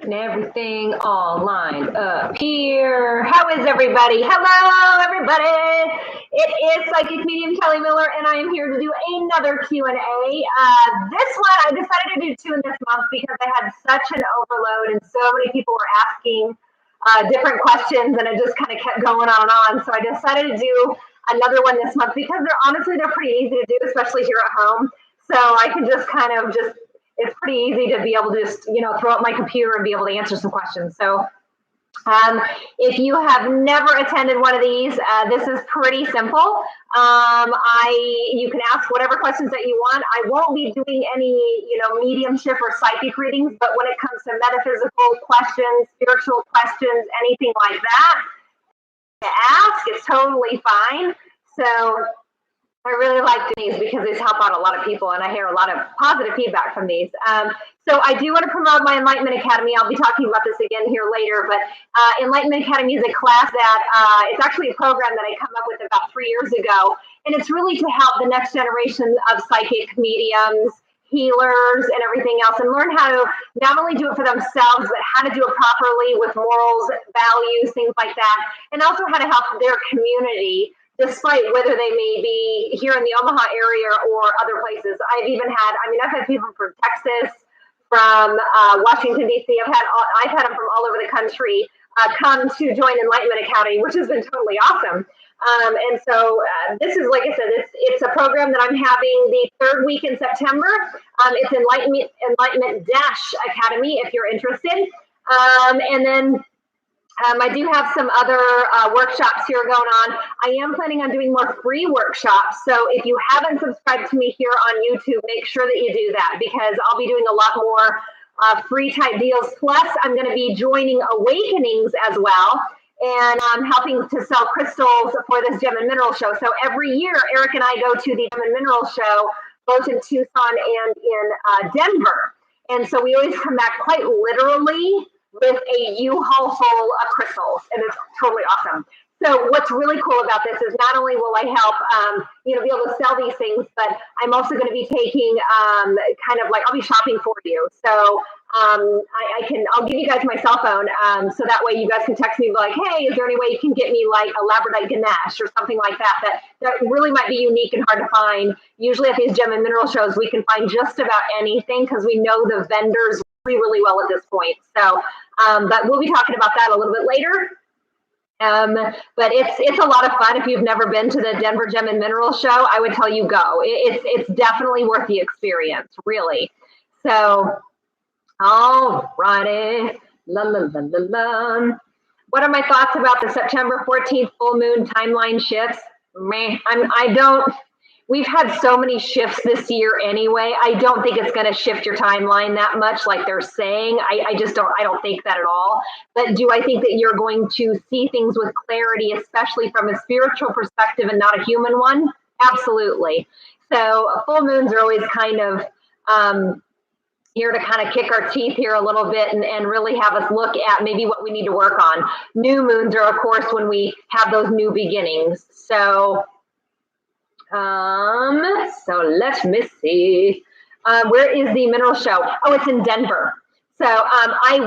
and everything all lined up here. How is everybody? Hello, everybody. It is Psychic Medium Kelly Miller, and I am here to do another Q&A. This one, I decided to do 2 in this month because I had such an overload, and so many people were asking different questions, and it just kind of kept going on and on. So I decided to do another one this month because they're pretty easy to do, especially here at home. So I can just it's pretty easy to be able to just, throw up my computer and be able to answer some questions. So if you have never attended one of these, this is pretty simple. You can ask whatever questions that you want. I won't be doing any, mediumship or psychic readings, but when it comes to metaphysical questions, spiritual questions, anything like that, to ask, it's totally fine. So I really like these because these help out a lot of people, and I hear a lot of positive feedback from these. So I do want to promote my Enlightenment Academy. I'll be talking about this again here later, but Enlightenment Academy is a class that it's actually a program that I come up with about 3 years ago, and it's really to help the next generation of psychic mediums, healers, and everything else, and learn how to not only do it for themselves, but how to do it properly with morals, values, things like that, and also how to help their community, despite whether they may be here in the Omaha area or other places. I've had people from Texas, from Washington, D.C. I've had them from all over the country come to join Enlightenment Academy, which has been totally awesome. And so this is, like I said, it's a program that I'm having the 3rd week in September. It's Enlightenment Academy if you're interested. And then I do have some other workshops here going on. I am planning on doing more free workshops. So if you haven't subscribed to me here on YouTube, make sure that you do that, because I'll be doing a lot more free type deals. Plus, I'm going to be joining Awakenings as well. And I'm helping to sell crystals for this Gem and Mineral Show. So every year, Eric and I go to the Gem and Mineral Show, both in Tucson and in Denver. And so we always come back quite literally with a U-Haul full of crystals, and it's totally awesome. So what's really cool about this is not only will I help, be able to sell these things, but I'm also going to be taking I'll be shopping for you. So I'll give you guys my cell phone, so that way you guys can text me and be like, hey, is there any way you can get me like a labradorite Ganesh or something like that really might be unique and hard to find. Usually at these Gem and Mineral shows, we can find just about anything because we know the vendors really well at this point. So, but we'll be talking about that a little bit later. But it's a lot of fun. If you've never been to the Denver Gem and Mineral Show, I would tell you go. It's definitely worth the experience, really. So, all righty. What are my thoughts about the September 14th full moon timeline shifts? We've had so many shifts this year anyway. I don't think it's going to shift your timeline that much like they're saying. I don't think that at all. But do I think that you're going to see things with clarity, especially from a spiritual perspective and not a human one? Absolutely. So full moons are always kind of here to kind of kick our teeth here a little bit and really have us look at maybe what we need to work on. New moons are, of course, when we have those new beginnings. So let me see. Where is the mineral show? Oh, it's in Denver. So my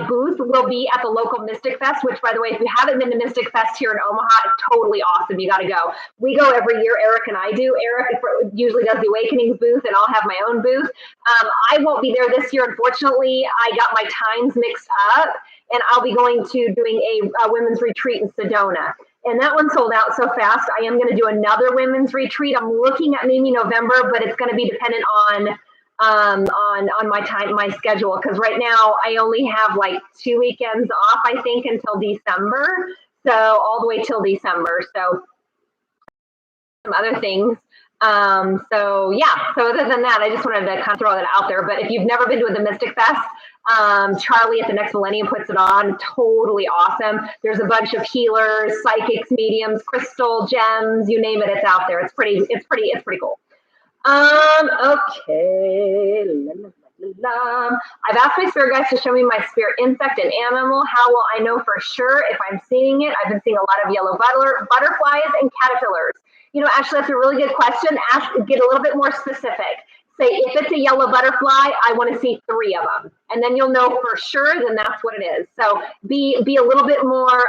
booth will be at the local Mystic Fest, which, by the way, if you haven't been to Mystic Fest here in Omaha, it's totally awesome. You got to go. We go every year, Eric and I do. Eric usually does the Awakenings booth, and I'll have my own booth. I won't be there this year, unfortunately. I got my times mixed up, and I'll be going to doing a women's retreat in Sedona. And that one sold out so fast. I am going to do another women's retreat. I'm looking at maybe November, but it's going to be dependent on my schedule, because right now I only have like 2 weekends off, I think, until December. So all the way till December. So some other things. So other than that, I just wanted to kind of throw that out there. But if you've never been to the Mystic Fest, Charlie at the Next Millennium puts it on. Totally awesome. There's a bunch of healers, psychics, mediums, crystal gems, you name it, it's out there. It's pretty cool. Okay. I've asked my spirit guides to show me my spirit insect and animal. How will I know for sure if I'm seeing it? I've been seeing a lot of yellow butterflies and caterpillars. Ashley, that's a really good question. Get a little bit more specific. Say, if it's a yellow butterfly, I want to see 3 of them. And then you'll know for sure, then that's what it is. So be a little bit more,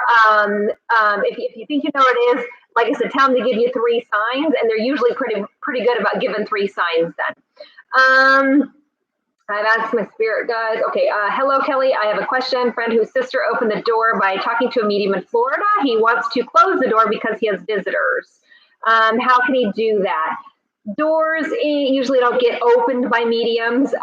if you think you know what it is, like I said, tell them to give you 3 signs, and they're usually pretty good about giving 3 signs then. I've asked my spirit guides. Okay, hello, Kelly. I have a question. Friend whose sister opened the door by talking to a medium in Florida. He wants to close the door because he has visitors. How can he do that? Doors usually don't get opened by mediums.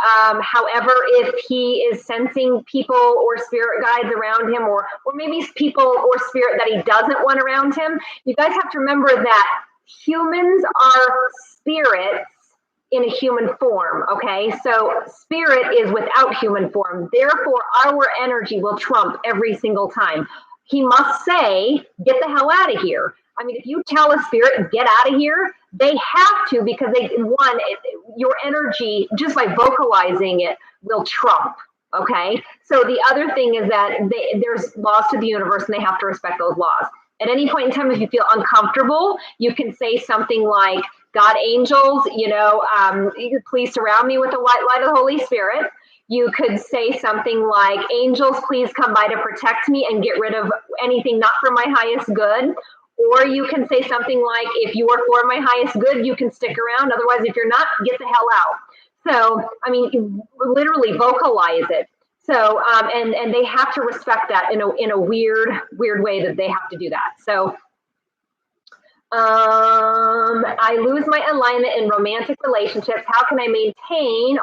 However, if he is sensing people or spirit guides around him, or maybe people or spirit that he doesn't want around him, you guys have to remember that humans are spirits in a human form, okay? So spirit is without human form. Therefore, our energy will trump every single time. He must say, get the hell out of here. I mean, if you tell a spirit, get out of here, they have to, because your energy, just by vocalizing it, will trump, okay? So the other thing is that there's laws to the universe, and they have to respect those laws. At any point in time, if you feel uncomfortable, you can say something like, God, angels, please surround me with the white light of the Holy Spirit. You could say something like, angels, please come by to protect me and get rid of anything not for my highest good. Or you can say something like, if you are for my highest good, you can stick around. Otherwise, if you're not, get the hell out. So, I mean, literally vocalize it. So, and they have to respect that in a weird way that they have to do that. So, I lose my alignment in romantic relationships. How can I maintain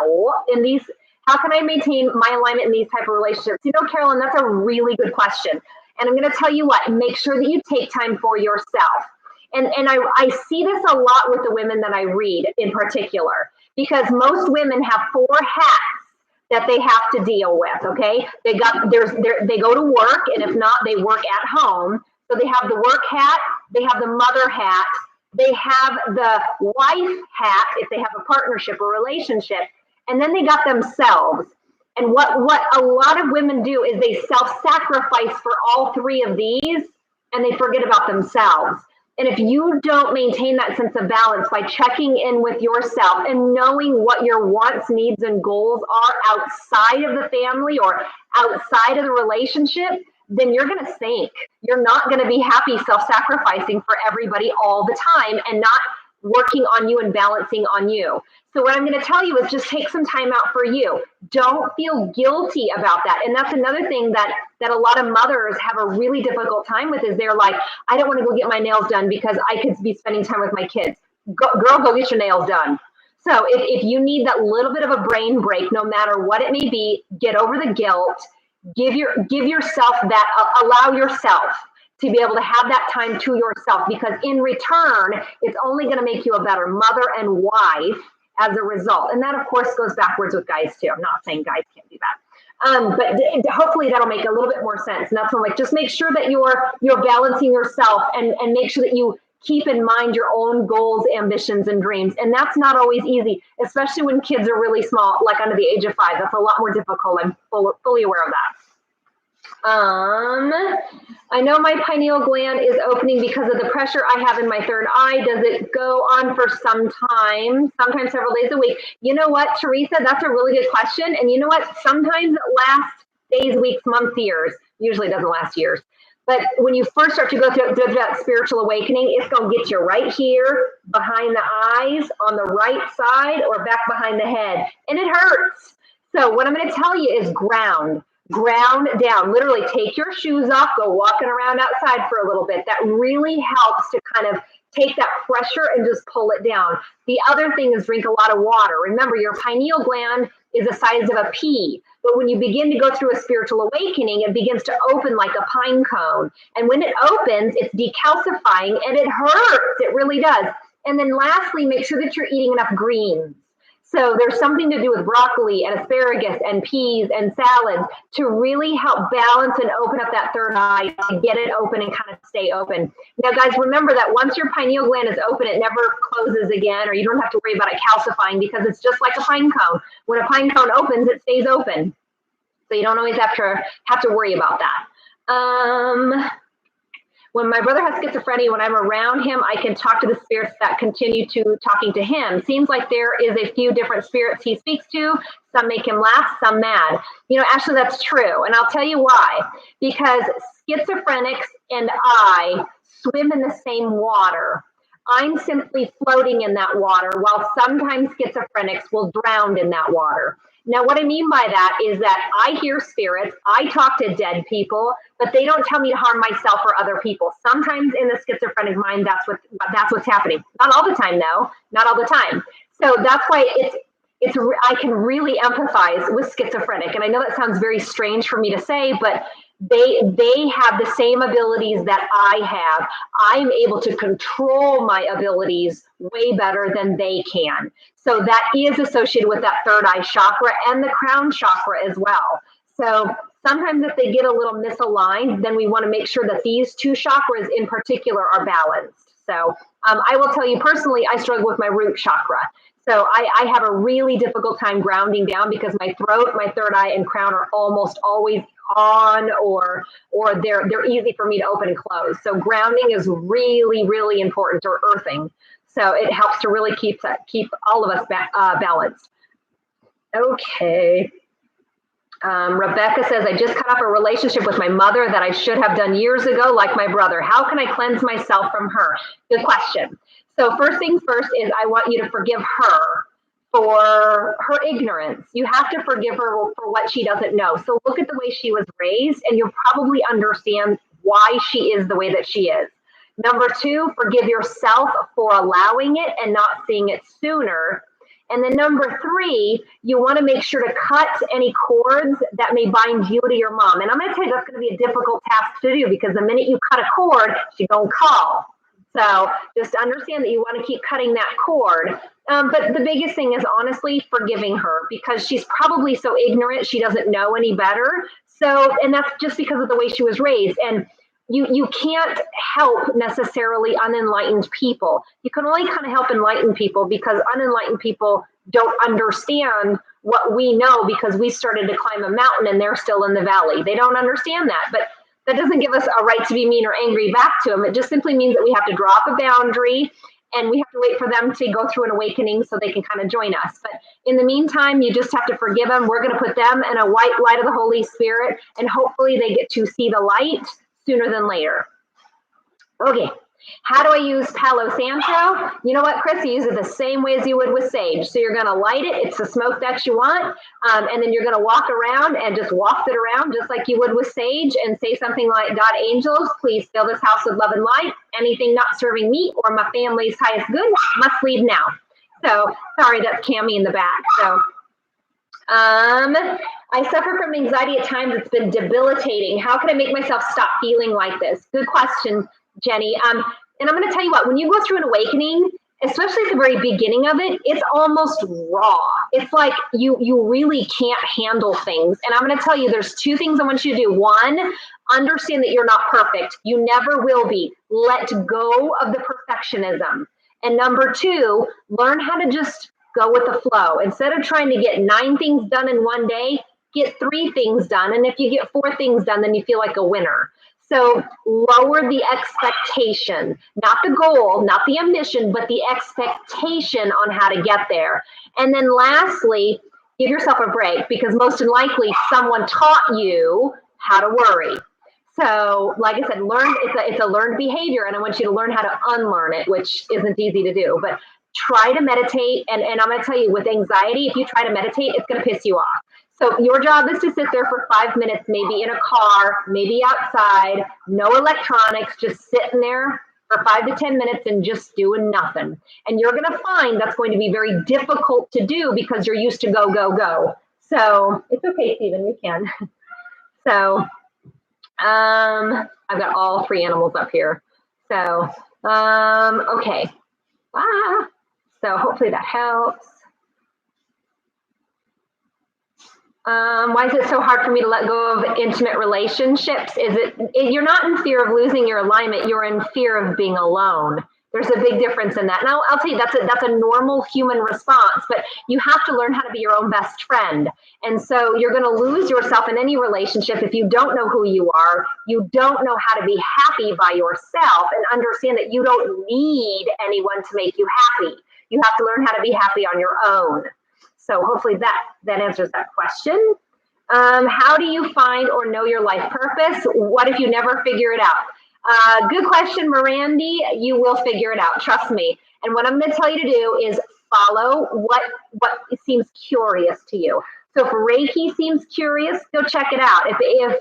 my alignment in these type of relationships? You know, Carolyn, that's a really good question. And I'm going to tell you what, make sure that you take time for yourself. And I see this a lot with the women that I read in particular, because most women have 4 hats that they have to deal with, okay? They go to work, and if not, they work at home. So they have the work hat, they have the mother hat, they have the wife hat if they have a partnership or relationship, and then they got themselves. And what a lot of women do is they self-sacrifice for all 3 of these, and they forget about themselves. And if you don't maintain that sense of balance by checking in with yourself and knowing what your wants, needs, and goals are outside of the family or outside of the relationship, then you're going to sink. You're not going to be happy self-sacrificing for everybody all the time and not working on you and balancing on you. So what I'm going to tell you is just take some time out for you. Don't feel guilty about that. And that's another thing that a lot of mothers have a really difficult time with, is they're like, I don't want to go get my nails done because I could be spending time with my kids. Girl, go get your nails done. So if you need that little bit of a brain break, no matter what it may be, get over the guilt, give yourself that, allow yourself to be able to have that time to yourself, because in return, it's only going to make you a better mother and wife as a result. And that, of course, goes backwards with guys too. I'm not saying guys can't do that. But hopefully that'll make a little bit more sense. And that's what, like, just make sure that you're balancing yourself, and make sure that you keep in mind your own goals, ambitions, and dreams. And that's not always easy, especially when kids are really small, like under the age of 5. That's a lot more difficult. I'm fully aware of that. I know my pineal gland is opening because of the pressure I have in my third eye. Does it go on for some time, sometimes several days a week? You know what, Teresa, that's a really good question. And you know what, sometimes it lasts days, weeks, months, years. Usually it doesn't last years. But when you first start to go through that spiritual awakening, it's going to get you right here, behind the eyes, on the right side, or back behind the head. And it hurts. So what I'm going to tell you is ground down. Literally take your shoes off, go walking around outside for a little bit. That really helps to kind of take that pressure and just pull it down. The other thing is drink a lot of water. Remember, your pineal gland is the size of a pea. But when you begin to go through a spiritual awakening, it begins to open like a pine cone. And when it opens, it's decalcifying, and it hurts. It really does. And then lastly, make sure that you're eating enough greens. So there's something to do with broccoli and asparagus and peas and salads to really help balance and open up that third eye, to get it open and kind of stay open. Now, guys, remember that once your pineal gland is open, it never closes again, or you don't have to worry about it calcifying, because it's just like a pine cone. When a pine cone opens, it stays open. So you don't always have to worry about that. when my brother has schizophrenia, when I'm around him, I can talk to the spirits that continue to talking to him. Seems like there is a few different spirits he speaks to. Some make him laugh, some mad. You know, Ashley, that's true. And I'll tell you why. Because schizophrenics and I swim in the same water. I'm simply floating in that water, while sometimes schizophrenics will drown in that water. Now, what I mean by that is that I hear spirits, I talk to dead people, but they don't tell me to harm myself or other people. Sometimes in the schizophrenic mind, that's what's happening. Not all the time, though. Not all the time. So that's why I can really empathize with schizophrenic. And I know that sounds very strange for me to say, but they have the same abilities that I have. I'm able to control my abilities way better than they can. So that is associated with that third eye chakra and the crown chakra as well. So sometimes if they get a little misaligned, then we want to make sure that these two chakras in particular are balanced. So I will tell you personally, I struggle with my root chakra. So I have a really difficult time grounding down because my throat, my third eye, and crown are almost always on, or they're easy for me to open and close. So grounding is really, really important, or earthing. So it helps to really keep all of us balanced. Okay. Rebecca says, I just cut off a relationship with my mother that I should have done years ago, like my brother. How can I cleanse myself from her? Good question. So first things first is I want you to forgive her for her ignorance. You have to forgive her for what she doesn't know. So look at the way she was raised, and you'll probably understand why she is the way that she is. Number two, forgive yourself for allowing it and not seeing it sooner. And then number three, you want to make sure to cut any cords that may bind you to your mom. And I'm going to tell you, that's going to be a difficult task to do, because the minute you cut a cord, she's going to call. So just understand that you want to keep cutting that cord. But the biggest thing is honestly forgiving her, because she's probably so ignorant, she doesn't know any better. So, and that's just because of the way she was raised. And you can't help necessarily unenlightened people. You can only kind of help enlightened people, because unenlightened people don't understand what we know, because we started to climb a mountain and they're still in the valley. They don't understand that. But that doesn't give us a right to be mean or angry back to them. It just simply means that we have to draw up a boundary, and we have to wait for them to go through an awakening so they can kind of join us. But in the meantime, you just have to forgive them. We're going to put them in a white light of the Holy Spirit, and hopefully they get to see the light sooner than later. Okay, how do I use Palo Santo? You know what, Chris? You use it the same way as you would with sage. So you're going to light it. It's the smoke that you want. And then you're going to walk around and just waft it around just like you would with sage, and say something like, God, angels, please fill this house with love and light. Anything not serving me or my family's highest good must leave now. So sorry, that's Cammie in the back. So I suffer from anxiety at times. It's been debilitating. How can I make myself stop feeling like this? Good question, Jenny. And I'm going to tell you what, when you go through an awakening, especially at the very beginning of it, it's almost raw. It's like you really can't handle things. And I'm going to tell you, there's two things I want you to do. One, understand that you're not perfect. You never will be. Let go of the perfectionism. And number two, learn how to just go with the flow. Instead of trying to get 9 things done in one day, get 3 things done. And if you get 4 things done, then you feel like a winner. So lower the expectation, not the goal, not the ambition, but the expectation on how to get there. And then lastly, give yourself a break, because most likely someone taught you how to worry. So like I said, it's a learned behavior, and I want you to learn how to unlearn it, which isn't easy to do. But try to meditate. And I'm going to tell you, with anxiety, if you try to meditate, it's going to piss you off. So your job is to sit there for 5 minutes, maybe in a car, maybe outside, no electronics, just sitting there for 5 to 10 minutes and just doing nothing. And you're going to find that's going to be very difficult to do, because you're used to go, go, go. So it's okay, Stephen, you can. So I've got all 3 animals up here. So, okay. So hopefully that helps. Why is it so hard for me to let go of intimate relationships? You're not in fear of losing your alignment, you're in fear of being alone. There's a big difference in that. And I'll tell you, that's a normal human response, but you have to learn how to be your own best friend. And so you're going to lose yourself in any relationship if you don't know who you are, you don't know how to be happy by yourself, and understand that you don't need anyone to make you happy. You have to learn how to be happy on your own. So hopefully that answers that question. How do you find or know your life purpose? What if you never figure it out? Good question, Mirandy. You will figure it out, trust me. And what I'm going to tell you to do is follow what seems curious to you. So if Reiki seems curious, go check it out. If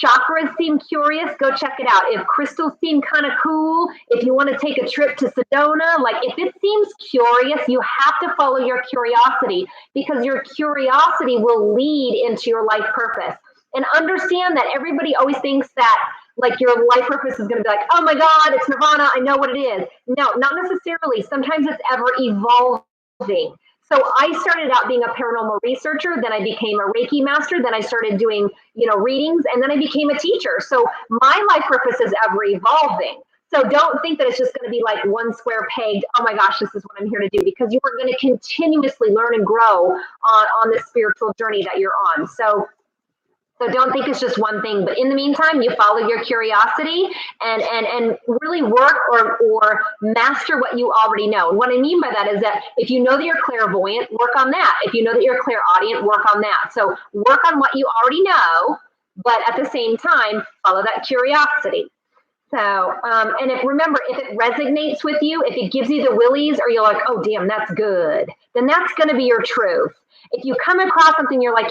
chakras seem curious, go check it out. If crystals seem kind of cool, if you want to take a trip to Sedona, like if it seems curious, you have to follow your curiosity, because your curiosity will lead into your life purpose. And understand that everybody always thinks that like your life purpose is going to be like, oh my God, it's nirvana, I know what it is. No, not necessarily. Sometimes it's ever evolving. So I started out being a paranormal researcher, then I became a Reiki master, then I started doing, readings, and then I became a teacher. So my life purpose is ever evolving. So don't think that it's just going to be like one square peg, oh my gosh, this is what I'm here to do, because you are going to continuously learn and grow on this spiritual journey that you're on. So don't think it's just one thing, but in the meantime, you follow your curiosity and really work or master what you already know. And what I mean by that is that if you know that you're clairvoyant, work on that. If you know that you're clairaudient, work on that. So work on what you already know, but at the same time, follow that curiosity. So, and remember, if it resonates with you, if it gives you the willies, or you're like, oh, damn, that's good, then that's going to be your truth. If you come across something, you're like,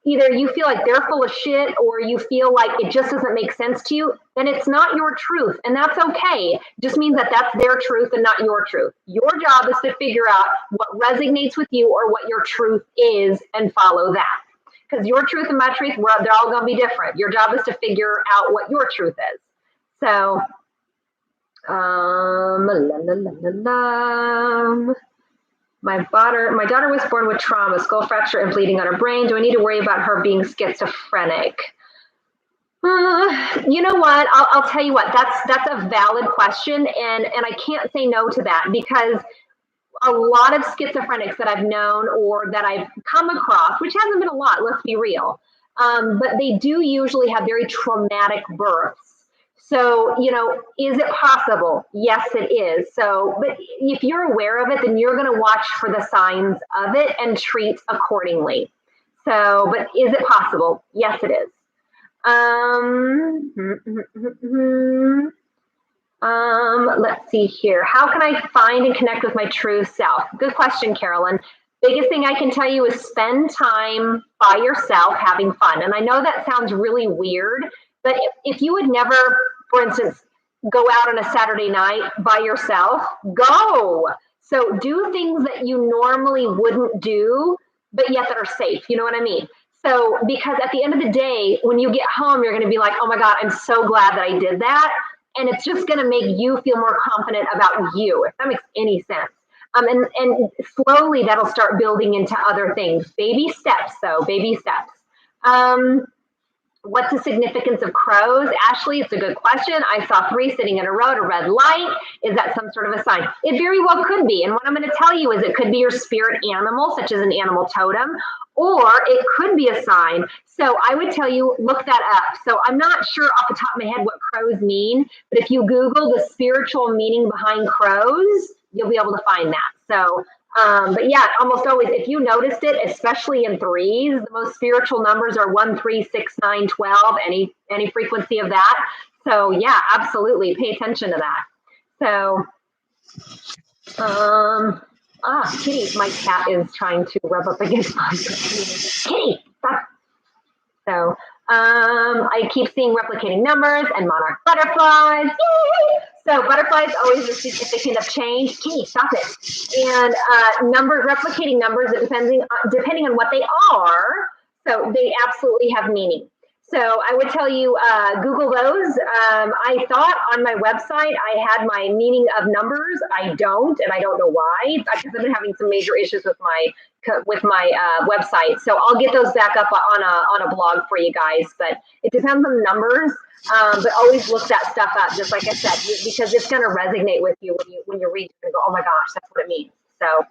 either you feel like they're full of shit or you feel like it just doesn't make sense to you, then it's not your truth. And that's okay. It just means that that's their truth and not your truth. Your job is to figure out what resonates with you or what your truth is and follow that. Because your truth and my truth, they're all going to be different. Your job is to figure out what your truth is. So, My daughter was born with trauma, skull fracture and bleeding on her brain. Do I need to worry about her being schizophrenic? You know what? I'll tell you what. That's a valid question, and I can't say no to that, because a lot of schizophrenics that I've known or that I've come across, which hasn't been a lot, let's be real, but they do usually have very traumatic births. So, is it possible? Yes, it is. So, but if you're aware of it, then you're going to watch for the signs of it and treat accordingly. So, but is it possible? Yes, it is. Let's see here. How can I find and connect with my true self? Good question, Carolyn. Biggest thing I can tell you is spend time by yourself having fun. And I know that sounds really weird, but if you would never, for instance, go out on a Saturday night by yourself, go. So do things that you normally wouldn't do, but yet that are safe. You know what I mean? So because at the end of the day, when you get home, you're going to be like, oh my God, I'm so glad that I did that. And it's just going to make you feel more confident about you, if that makes any sense. And slowly that'll start building into other things. Baby steps, though, baby steps. What's the significance of crows? Ashley, it's a good question. I saw 3 sitting in a row at a red light. Is that some sort of a sign? It very well could be. And what I'm going to tell you is it could be your spirit animal, such as an animal totem, or it could be a sign. So I would tell you, look that up. So I'm not sure off the top of my head what crows mean, but if you Google the spiritual meaning behind crows, you'll be able to find that. So but yeah, almost always, if you noticed it, especially in 3s, the most spiritual numbers are 1, 3, 6, 9, 12, any frequency of that. So yeah, absolutely. Pay attention to that. So, Kitty, my cat is trying to rub up against my Kitty, stop. So, I keep seeing replicating numbers and monarch butterflies. Yay! So butterflies always are significant of change. Kitty, stop it. And replicating numbers, depending on what they are, so they absolutely have meaning. So I would tell you, Google those. I thought on my website I had my meaning of numbers. I don't, and I don't know why. Because I've been having some major issues with my website. So I'll get those back up on a blog for you guys. But it depends on the numbers. But always look that stuff up, just like I said, because it's going to resonate with you when you read it and go, oh my gosh, that's what it means. So.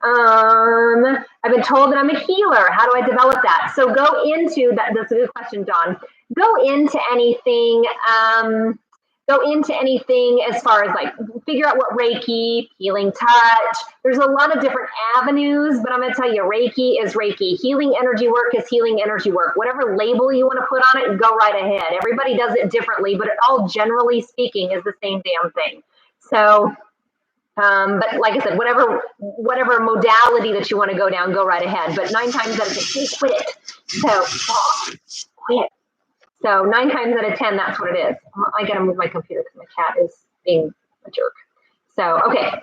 I've been told that I'm a healer. How do I develop that? So go into that. That's a good question, Dawn. Go into anything. As far as like figure out what Reiki, healing touch. There's a lot of different avenues, but I'm going to tell you, Reiki is Reiki. Healing energy work is healing energy work. Whatever label you want to put on it, go right ahead. Everybody does it differently, but it all, generally speaking, is the same damn thing. So. But like I said, whatever modality that you want to go down, go right ahead. But 9 times out of 10, quit it. So quit. So 9 times out of 10, that's what it is. I gotta move my computer because my cat is being a jerk. So okay.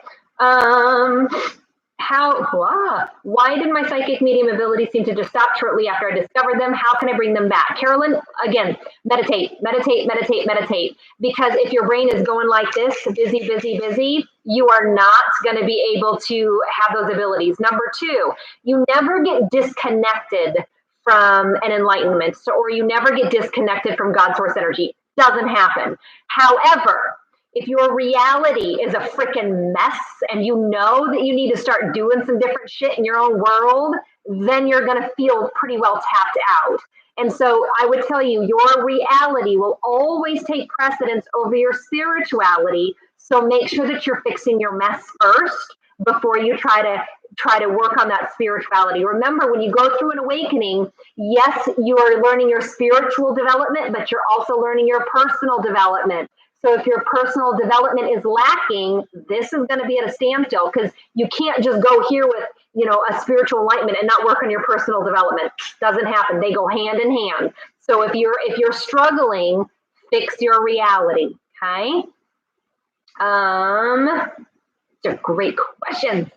Why did my psychic medium ability seem to just stop shortly after I discovered them? How can I bring them back? Carolyn, again, meditate. Because if your brain is going like this, busy, you are not going to be able to have those abilities. Number 2, you never get disconnected from an enlightenment, or you never get disconnected from God source energy. Doesn't happen. However, if your reality is a freaking mess and you know that you need to start doing some different shit in your own world, then you're going to feel pretty well tapped out. And so I would tell you, your reality will always take precedence over your spirituality. So make sure that you're fixing your mess first before you try to work on that spirituality. Remember, when you go through an awakening, yes, you are learning your spiritual development, but you're also learning your personal development. So if your personal development is lacking, this is going to be at a standstill, because you can't just go here with, a spiritual enlightenment and not work on your personal development. Doesn't happen. They go hand in hand. So if you're struggling, fix your reality. Okay. It's a great question.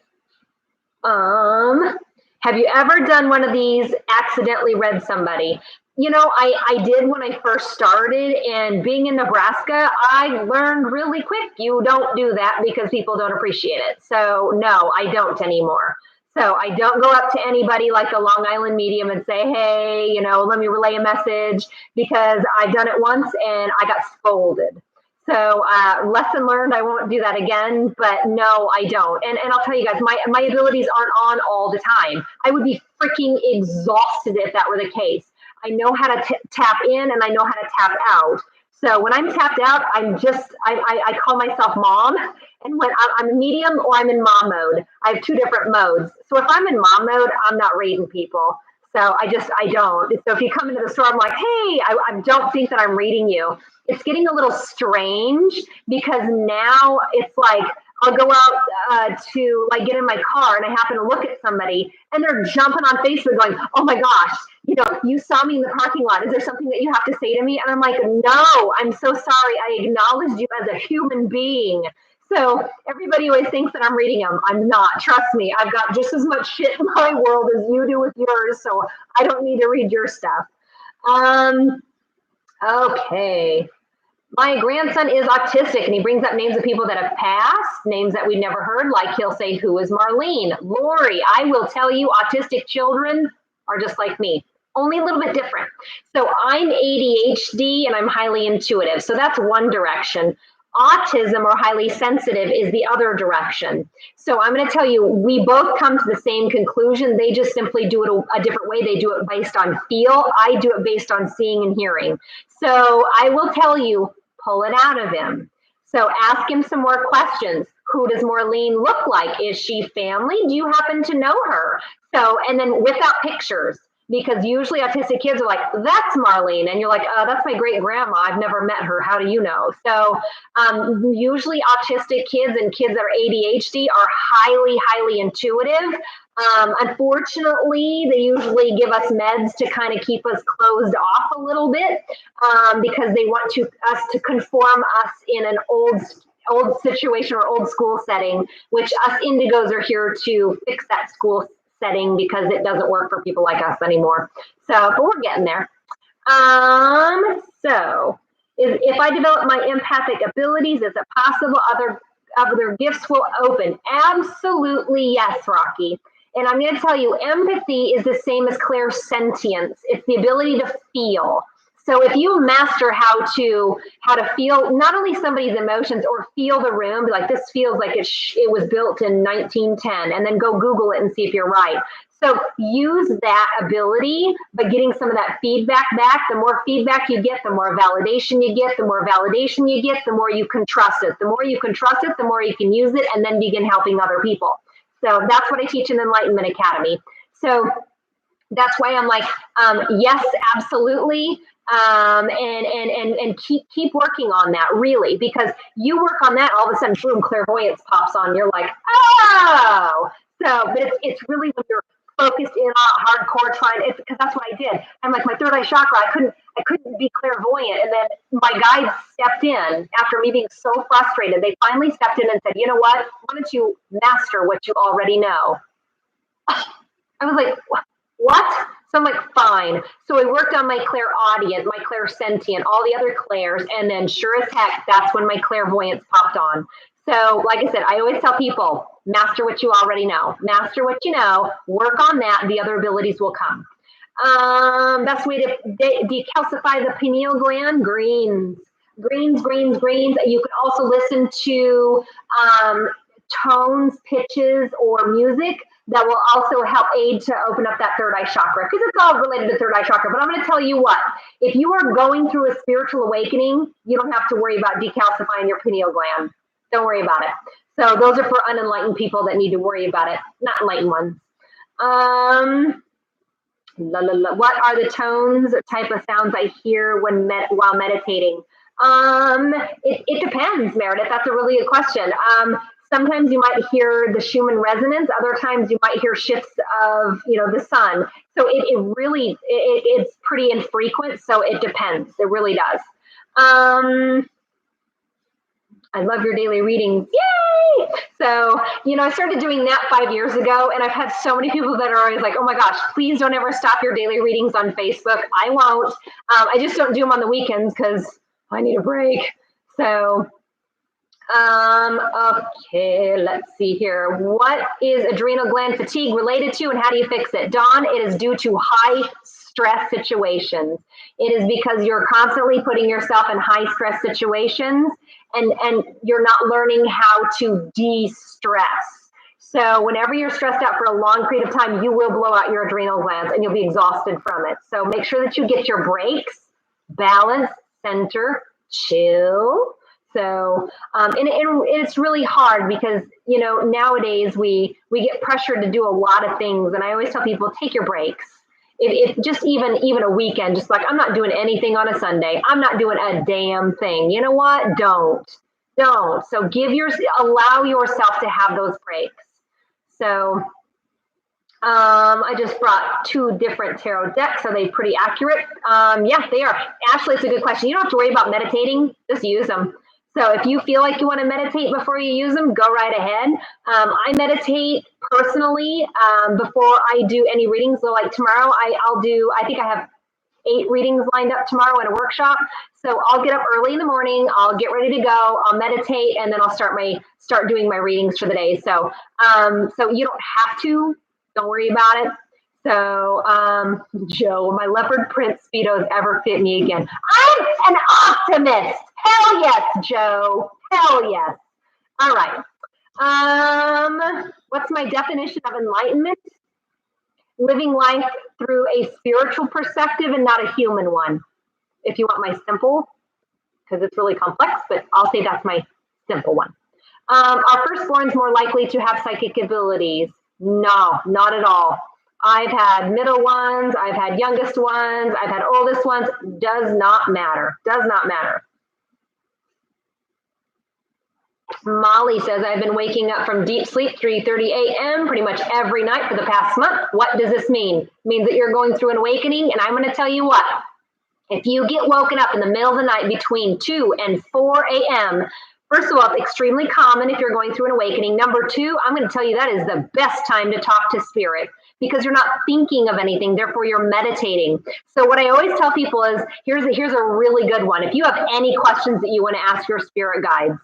Have you ever done one of these, accidentally read somebody? I did when I first started, and being in Nebraska, I learned really quick. You don't do that because people don't appreciate it. So no, I don't anymore. So I don't go up to anybody like a Long Island medium and say, hey, let me relay a message, because I've done it once and I got scolded. So lesson learned, I won't do that again, but no, I don't. And I'll tell you guys, my abilities aren't on all the time. I would be freaking exhausted if that were the case. I know how to tap in and I know how to tap out. So when I'm tapped out, I call myself mom. And when I'm a medium or I'm in mom mode, I have 2 different modes. So if I'm in mom mode, I'm not reading people. So I don't. So if you come into the store, I'm like, hey, I don't think that I'm reading you. It's getting a little strange, because now it's like, I'll go out to like get in my car and I happen to look at somebody and they're jumping on Facebook going, oh my gosh, you saw me in the parking lot. Is there something that you have to say to me? And I'm like, no, I'm so sorry. I acknowledged you as a human being. So everybody always thinks that I'm reading them. I'm not. Trust me. I've got just as much shit in my world as you do with yours. So I don't need to read your stuff. Okay. My grandson is autistic, and he brings up names of people that have passed, names that we've never heard, like he'll say, who is Marlene? Rory. I will tell you, autistic children are just like me, only a little bit different. So I'm ADHD and I'm highly intuitive. So that's one direction. Autism, or highly sensitive, is the other direction. So I'm going to tell you, we both come to the same conclusion. They just simply do it a different way. They do it based on feel. I do it based on seeing and hearing. So I will tell you, pull it out of him. So ask him some more questions. Who does Marlene look like? Is she family? Do you happen to know her? So, and then without pictures, because usually autistic kids are like, that's Marlene. And you're like, that's my great grandma. I've never met her. How do you know? So usually autistic kids and kids that are ADHD are highly, highly intuitive. Unfortunately, they usually give us meds to kind of keep us closed off a little bit, because they want us to conform us in an old situation or old school setting, which us indigos are here to fix that school setting, because it doesn't work for people like us anymore. So, but we're getting there. So if I develop my empathic abilities, is it possible other gifts will open? Absolutely yes, Rocky. And I'm going to tell you, empathy is the same as clairsentience. It's the ability to feel. So if you master how to feel not only somebody's emotions or feel the room, like this feels like it was built in 1910, and then go Google it and see if you're right. So use that ability, but getting some of that feedback back. The more feedback you get, the more validation you get. The more validation you get, the more you can trust it. The more you can trust it, the more you can use it, and then begin helping other people. So that's what I teach in Enlightenment Academy. So that's why I'm like, yes, absolutely. And keep working on that, really, because you work on that, all of a sudden, boom, clairvoyance pops on. You're like, oh. So, but it's really when you're focused in on hardcore trying, it's because that's what I did. I'm like, my third eye chakra, I couldn't be clairvoyant. And then my guides stepped in after me being so frustrated. They finally stepped in and said, you know what? Why don't you master what you already know? I was like, what? So I'm like, fine. So I worked on my clairaudient, my clairsentient, all the other clairs, and then sure as heck, that's when my clairvoyance popped on. So like I said, I always tell people, master what you already know. Master what you know, work on that, and the other abilities will come. Best way to decalcify the pineal gland, greens. Greens. You can also listen to tones, pitches, or music that will also help aid to open up that third eye chakra, because it's all related to third eye chakra. But I'm going to tell you what, if you are going through a spiritual awakening, you don't have to worry about decalcifying your pineal gland. Don't worry about it. So those are for unenlightened people that need to worry about it, not enlightened ones. What are the tones, type of sounds I hear while meditating? It depends, Meredith. That's a really good question. Sometimes you might hear the Schumann resonance. Other times you might hear shifts of, the sun. So it's pretty infrequent. So it depends. It really does. I love your daily readings. Yay! So, I started doing that 5 years ago, and I've had so many people that are always like, oh my gosh, please don't ever stop your daily readings on Facebook. I won't. I just don't do them on the weekends because I need a break. So, okay, let's see here. What is adrenal gland fatigue related to, and how do you fix it? Dawn, it is due to high stress situations. It is because you're constantly putting yourself in high stress situations, and you're not learning how to de-stress. So whenever you're stressed out for a long period of time, you will blow out your adrenal glands and you'll be exhausted from it. So make sure that you get your breaks, balance, center, chill. So, and it's really hard because, nowadays we get pressured to do a lot of things. And I always tell people, take your breaks. If just even a weekend, just like, I'm not doing anything on a Sunday. I'm not doing a damn thing. You know what? Don't. So allow yourself to have those breaks. So, I just brought 2 different tarot decks. Are they pretty accurate? Yeah, they are. Ashley, it's a good question. You don't have to worry about meditating. Just use them. So if you feel like you want to meditate before you use them, go right ahead. I meditate personally before I do any readings. So like tomorrow, I think I have 8 readings lined up tomorrow in a workshop. So I'll get up early in the morning. I'll get ready to go. I'll meditate, and then I'll start doing my readings for the day. So so you don't have to. Don't worry about it. So, Joe, will my leopard print Speedos ever fit me again? I'm an optimist. Hell yes, Joe. Hell yes. All right. What's my definition of enlightenment? Living life through a spiritual perspective and not a human one. If you want my simple, because it's really complex, but I'll say that's my simple one. Are firstborns more likely to have psychic abilities? No, not at all. I've had middle ones, I've had youngest ones, I've had oldest ones. Does not matter. Does not matter. Molly says, I've been waking up from deep sleep 3:30 a.m. pretty much every night for the past month. What does this mean? It means that you're going through an awakening, and I'm going to tell you what. If you get woken up in the middle of the night between 2 and 4 a.m., first of all, it's extremely common if you're going through an awakening. Number 2, I'm going to tell you that is the best time to talk to spirit, because you're not thinking of anything. Therefore, you're meditating. So what I always tell people is, here's a really good one. If you have any questions that you want to ask your spirit guides,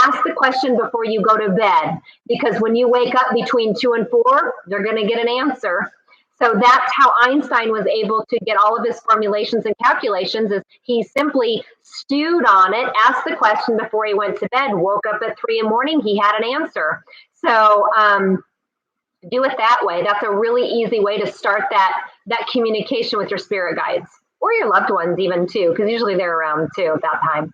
ask the question before you go to bed, because when you wake up between 2 and 4, they're going to get an answer. So that's how Einstein was able to get all of his formulations and calculations, is he simply stewed on it, asked the question before he went to bed, woke up at 3 in the morning, he had an answer. So do it that way. That's a really easy way to start that communication with your spirit guides, or your loved ones even too, because usually they're around too at that time.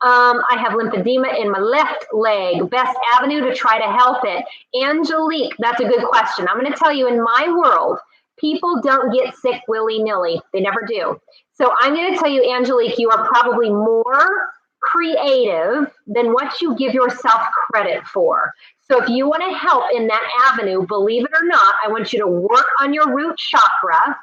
I have lymphedema in my left leg. Best avenue to try to help it. Angelique, that's a good question. I'm going to tell you, in my world, people don't get sick willy-nilly. They never do. So I'm going to tell you, Angelique, you are probably more creative than what you give yourself credit for. So if you want to help in that avenue, believe it or not, I want you to work on your root chakra.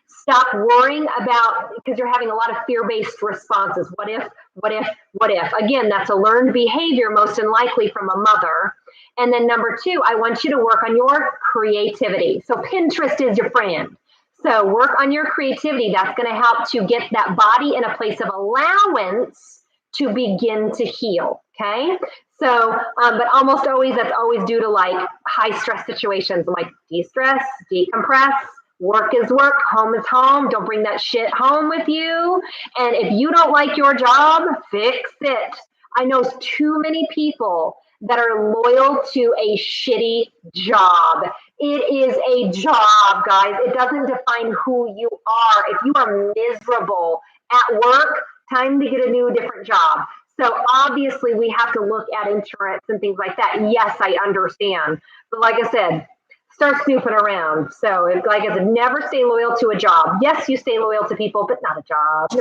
Stop worrying about, because you're having a lot of fear-based responses. What if, what if, what if? Again, that's a learned behavior, most likely from a mother. And then number 2, I want you to work on your creativity. So Pinterest is your friend. So work on your creativity. That's going to help to get that body in a place of allowance to begin to heal. Okay. So, but almost always, that's always due to like high stress situations, like de-stress, decompress. Work is work, home is home. Don't bring that shit home with you. And if you don't like your job, fix it. I know too many people that are loyal to a shitty job. It is a job, guys. It doesn't define who you are. If you are miserable at work, time to get a new, different job. So obviously we have to look at insurance and things like that. Yes, I understand. But like I said, start snooping around. So, like I said, never stay loyal to a job. Yes, you stay loyal to people, but not a job.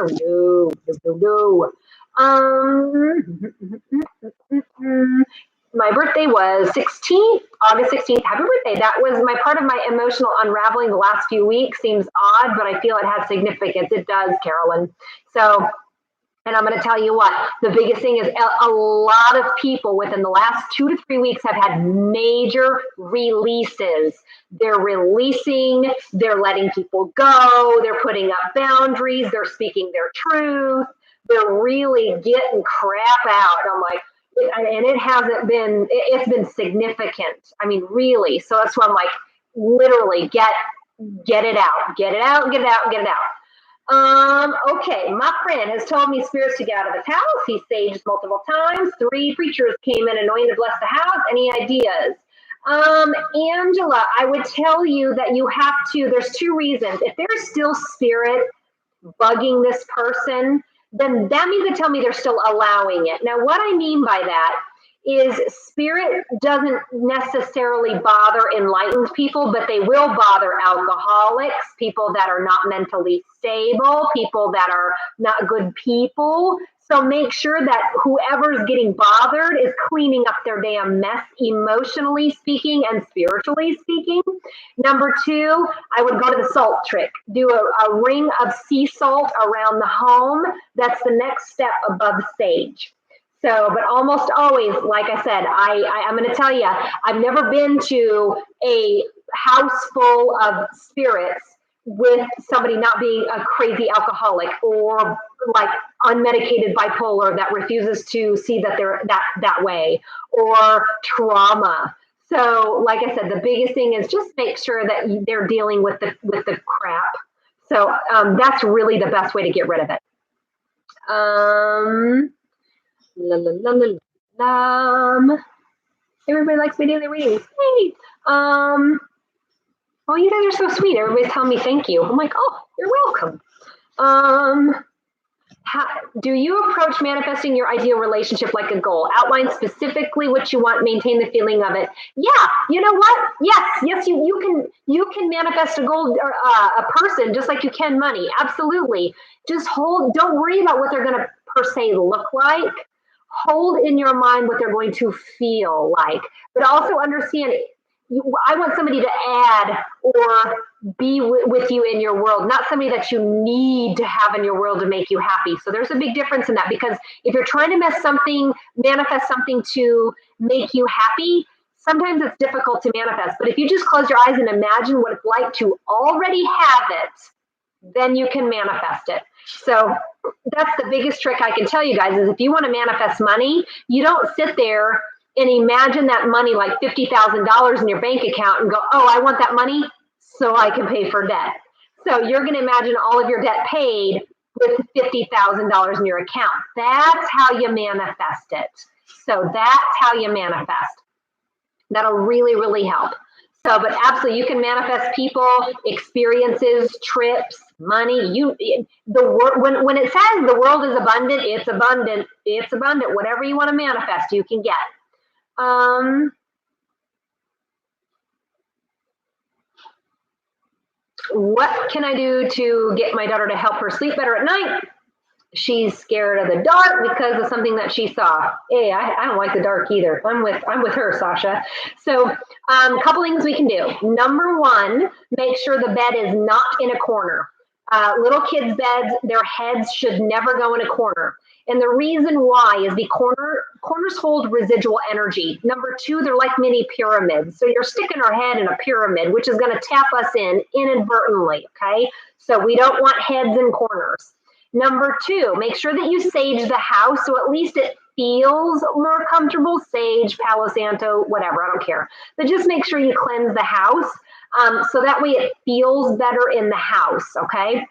No. My birthday was August 16th. Happy birthday. That was my part of my emotional unraveling the last few weeks. Seems odd, but I feel it has significance. It does, Carolyn. So, and I'm going to tell you what, the biggest thing is a lot of people within the last 2 to 3 weeks have had major releases. They're releasing, they're letting people go, they're putting up boundaries, they're speaking their truth, they're really getting crap out. I'm like, and it hasn't been, it's been significant. I mean, really. So that's why I'm like, literally get it out, get it out, get it out, get it out. Okay, my friend has told me spirits to get out of his house. He staged multiple times. 3 preachers came in anointed to bless the house. Any ideas? Angela, I would tell you that you have to, there's 2 reasons. If there's still spirit bugging this person, then that means they tell me they're still allowing it. Now, what I mean by that is spirit doesn't necessarily bother enlightened people, but they will bother alcoholics, people that are not mentally stable, people that are not good people. So make sure that whoever's getting bothered is cleaning up their damn mess, emotionally speaking and spiritually speaking. Number 2, I would go to the salt trick. Do a ring of sea salt around the home. That's the next step above sage. So, but almost always, like I said, I'm going to tell you, I've never been to a house full of spirits with somebody not being a crazy alcoholic or like unmedicated bipolar that refuses to see that they're that way, or trauma. So, like I said, the biggest thing is just make sure that they're dealing with the crap. So that's really the best way to get rid of it. Everybody likes my daily readings. Hey, oh, you guys are so sweet. Everybody's telling me thank you. I'm like, oh, you're welcome. Do you approach manifesting your ideal relationship like a goal? Outline specifically what you want, maintain the feeling of it. Yeah, you know what? Yes, you can manifest a goal or a person just like you can money. Absolutely. Just don't worry about what they're going to per se look like. Hold in your mind what they're going to feel like, but also understand I want somebody to add or be with you in your world, not somebody that you need to have in your world to make you happy. So there's a big difference in that, because if you're trying to manifest something to make you happy, sometimes it's difficult to manifest, but if you just close your eyes and imagine what it's like to already have it, then you can manifest it. So that's the biggest trick I can tell you guys is if you want to manifest money, you don't sit there and imagine that money like $50,000 in your bank account and go, oh, I want that money so I can pay for debt. So you're going to imagine all of your debt paid with $50,000 in your account. That's how you manifest it. So that's how you manifest. That'll really, really help. So, but absolutely, you can manifest people, experiences, trips, money. When it says the world is abundant, it's abundant. It's abundant. Whatever you want to manifest, you can get. What can I do to get my daughter to help her sleep better at night? She's scared of the dark because of something that she saw. Hey, I don't like the dark either. I'm with her, Sasha. So a couple things we can do. Number one, make sure the bed is not in a corner. Little kids' beds, their heads should never go in a corner. And the reason why is the corners hold residual energy. Number two, they're like mini pyramids. So you're sticking our head in a pyramid, which is going to tap us in inadvertently, okay? So we don't want heads in corners. Number two, make sure that you sage the house so at least it feels more comfortable. Sage, Palo Santo, whatever, I don't care. But just make sure you cleanse the house so that way it feels better in the house, okay?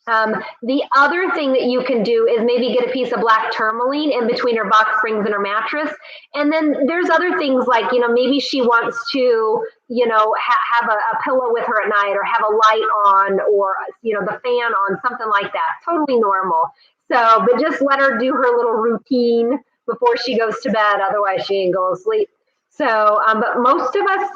The other thing that you can do is maybe get a piece of black tourmaline in between her box springs and her mattress. And then there's other things like, maybe she wants to, have a pillow with her at night or have a light on or, the fan on, something like that. Totally normal. So, but just let her do her little routine before she goes to bed. Otherwise she ain't going to sleep. So, but most of us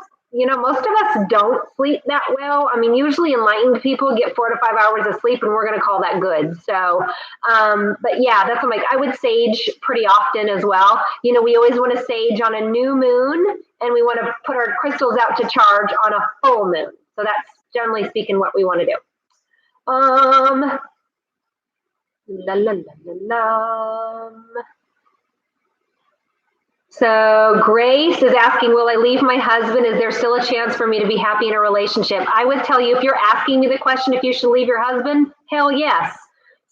don't sleep that well. I mean, usually enlightened people get 4 to 5 hours of sleep and we're going to call that good. So, but yeah, that's what I would sage pretty often as well. We always want to sage on a new moon and we want to put our crystals out to charge on a full moon. So that's generally speaking what we want to do. So Grace is asking, will I leave my husband? Is there still a chance for me to be happy in a relationship? I would tell you, if you're asking me the question, if you should leave your husband, hell yes.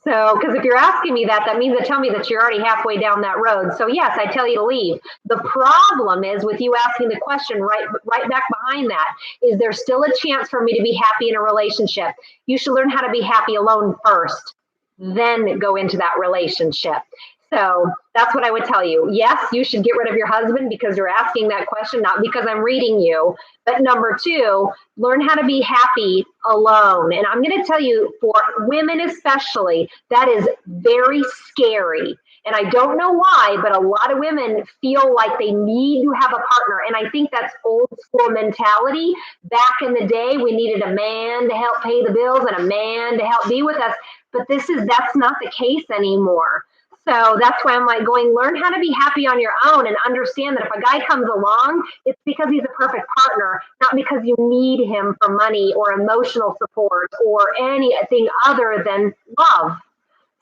So, because if you're asking me that, that means to tell me that you're already halfway down that road. So yes, I tell you to leave. The problem is with you asking the question right back behind that, is there still a chance for me to be happy in a relationship? You should learn how to be happy alone first, then go into that relationship. So that's what I would tell you. Yes, you should get rid of your husband because you're asking that question, not because I'm reading you. But number two, learn how to be happy alone. And I'm going to tell you, for women especially, that is very scary. And I don't know why, but a lot of women feel like they need to have a partner. And I think that's old school mentality. Back in the day, we needed a man to help pay the bills and a man to help be with us. But that's not the case anymore. So that's why I'm learn how to be happy on your own and understand that if a guy comes along, it's because he's a perfect partner, not because you need him for money or emotional support or anything other than love.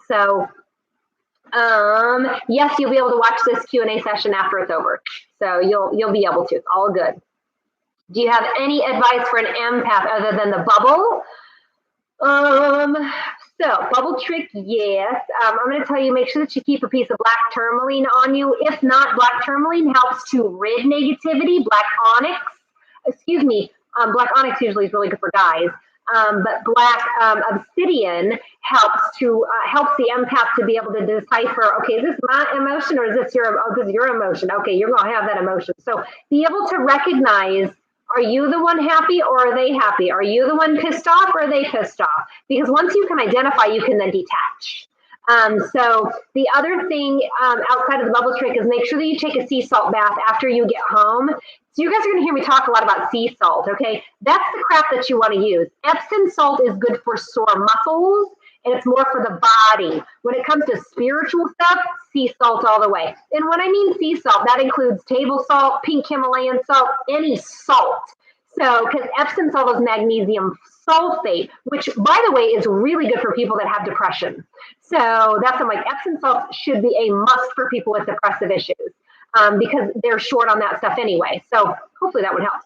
So, yes, you'll be able to watch this Q&A session after it's over. So you'll be able to. All good. Do you have any advice for an empath other than the bubble? So bubble trick, yes. I'm going to tell you, make sure that you keep a piece of black tourmaline on you. If not, black tourmaline helps to rid negativity. Black onyx usually is really good for guys. But black obsidian helps the empath to be able to decipher, okay, is this my emotion or is this this is your emotion? Okay, you're going to have that emotion. So be able to recognize, are you the one happy or are they happy? Are you the one pissed off or are they pissed off? Because once you can identify, you can then detach. So the other thing outside of the bubble trick is make sure that you take a sea salt bath after you get home. So you guys are going to hear me talk a lot about sea salt, okay? That's the crap that you want to use. Epsom salt is good for sore muscles, and it's more for the body. When it comes to spiritual stuff, sea salt all the way. And when I mean sea salt, that includes table salt, pink Himalayan salt, any salt. So, because Epsom salt is magnesium sulfate, which, by the way, is really good for people that have depression. So that's why I'm like, Epsom salt should be a must for people with depressive issues. because they're short on that stuff anyway. So hopefully that would help.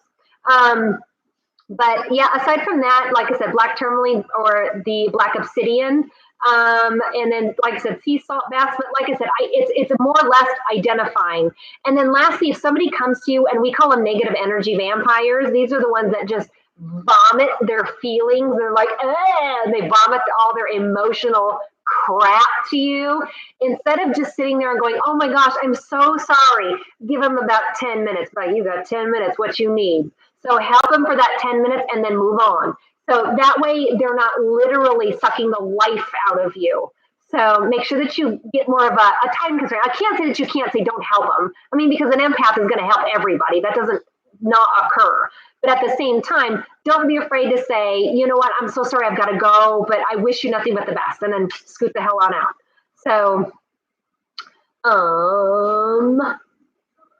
But yeah, aside from that, like I said, black tourmaline or the black obsidian, and then like I said, sea salt baths. But like I said, it's more or less identifying. And then lastly, if somebody comes to you, and we call them negative energy vampires, these are the ones that just vomit their feelings. They're like, and they vomit all their emotional crap to you. Instead of just sitting there and going, oh my gosh, I'm so sorry, give them about 10 minutes. Right, you got 10 minutes, what you need. So help them for that 10 minutes and then move on. So that way they're not literally sucking the life out of you. So make sure that you get more of a time constraint. I can't say that you can't say don't help them. I mean, because an empath is going to help everybody. That doesn't not occur. But at the same time, don't be afraid to say, you know what, I'm so sorry, I've got to go, but I wish you nothing but the best, and then scoot the hell on out. So,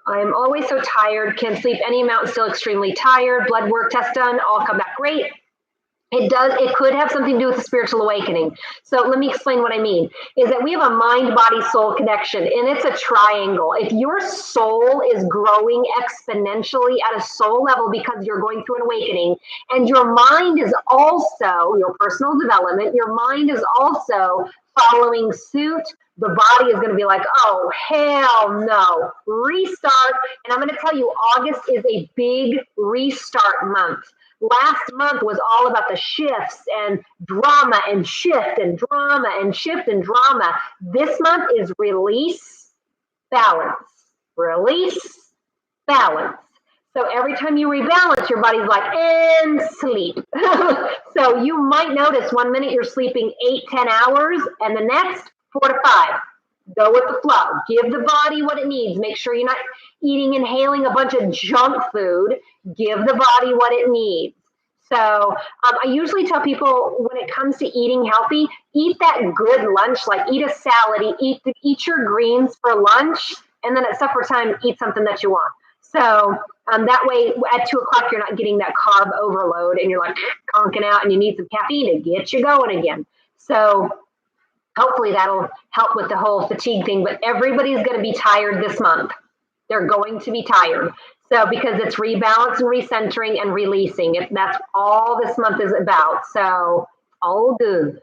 I'm always so tired, can't sleep any amount, still extremely tired, blood work test done, all come back great. It could have something to do with the spiritual awakening. So let me explain what I mean, is that we have a mind, body, soul connection, and it's a triangle. If your soul is growing exponentially at a soul level because you're going through an awakening, and your mind is also, your personal development, your mind is also following suit, the body is going to be like, oh, hell no, restart. And I'm going to tell you, August is a big restart month. Last month was all about the shifts and drama and shift and drama and shift and drama. This month is release, balance, release, balance. So every time you rebalance, your body's like, and sleep. So you might notice 1 minute you're sleeping 8-10 hours, and the next 4 to 5. Go with the flow. Give the body what it needs. Make sure you're not inhaling a bunch of junk food. Give the body what it needs. So I usually tell people when it comes to eating healthy, eat that good lunch, like eat a salad, eat your greens for lunch, and then at supper time, eat something that you want. So that way at 2 o'clock, you're not getting that carb overload and you're like conking out and you need some caffeine to get you going again. So hopefully that'll help with the whole fatigue thing, but everybody's going to be tired this month. They're going to be tired. So because it's rebalance and recentering and releasing, that's all this month is about. So all good.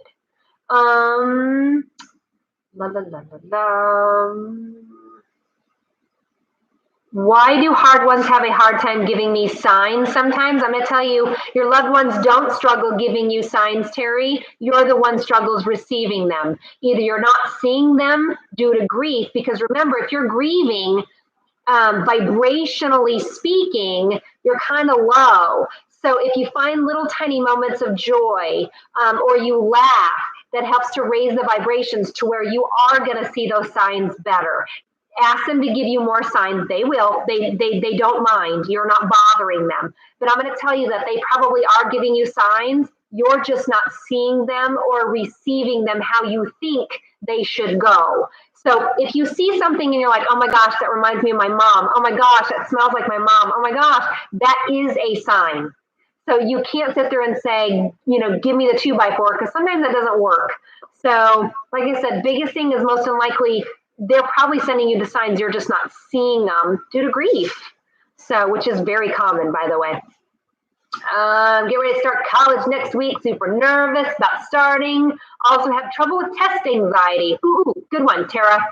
Why do hard ones have a hard time giving me signs sometimes? I'm going to tell you, your loved ones don't struggle giving you signs, Terry. You're the one struggles receiving them. Either you're not seeing them due to grief, because remember, if you're grieving, vibrationally speaking, you're kind of low. So if you find little tiny moments of joy or you laugh, that helps to raise the vibrations to where you are going to see those signs better. Ask them to give you more signs. They will. They don't mind. You're not bothering them. But I'm going to tell you that they probably are giving you signs. You're just not seeing them or receiving them how you think they should go. So if you see something and you're like, oh my gosh, that reminds me of my mom. Oh my gosh, that smells like my mom. Oh my gosh, that is a sign. So you can't sit there and say, you know, give me the 2x4, because sometimes that doesn't work. So like I said, biggest thing is most unlikely they're probably sending you the signs, you're just not seeing them due to grief. So, which is very common, by the way. Get ready to start college next week. Super nervous about starting. Also have trouble with test anxiety. Ooh, good one, Tara.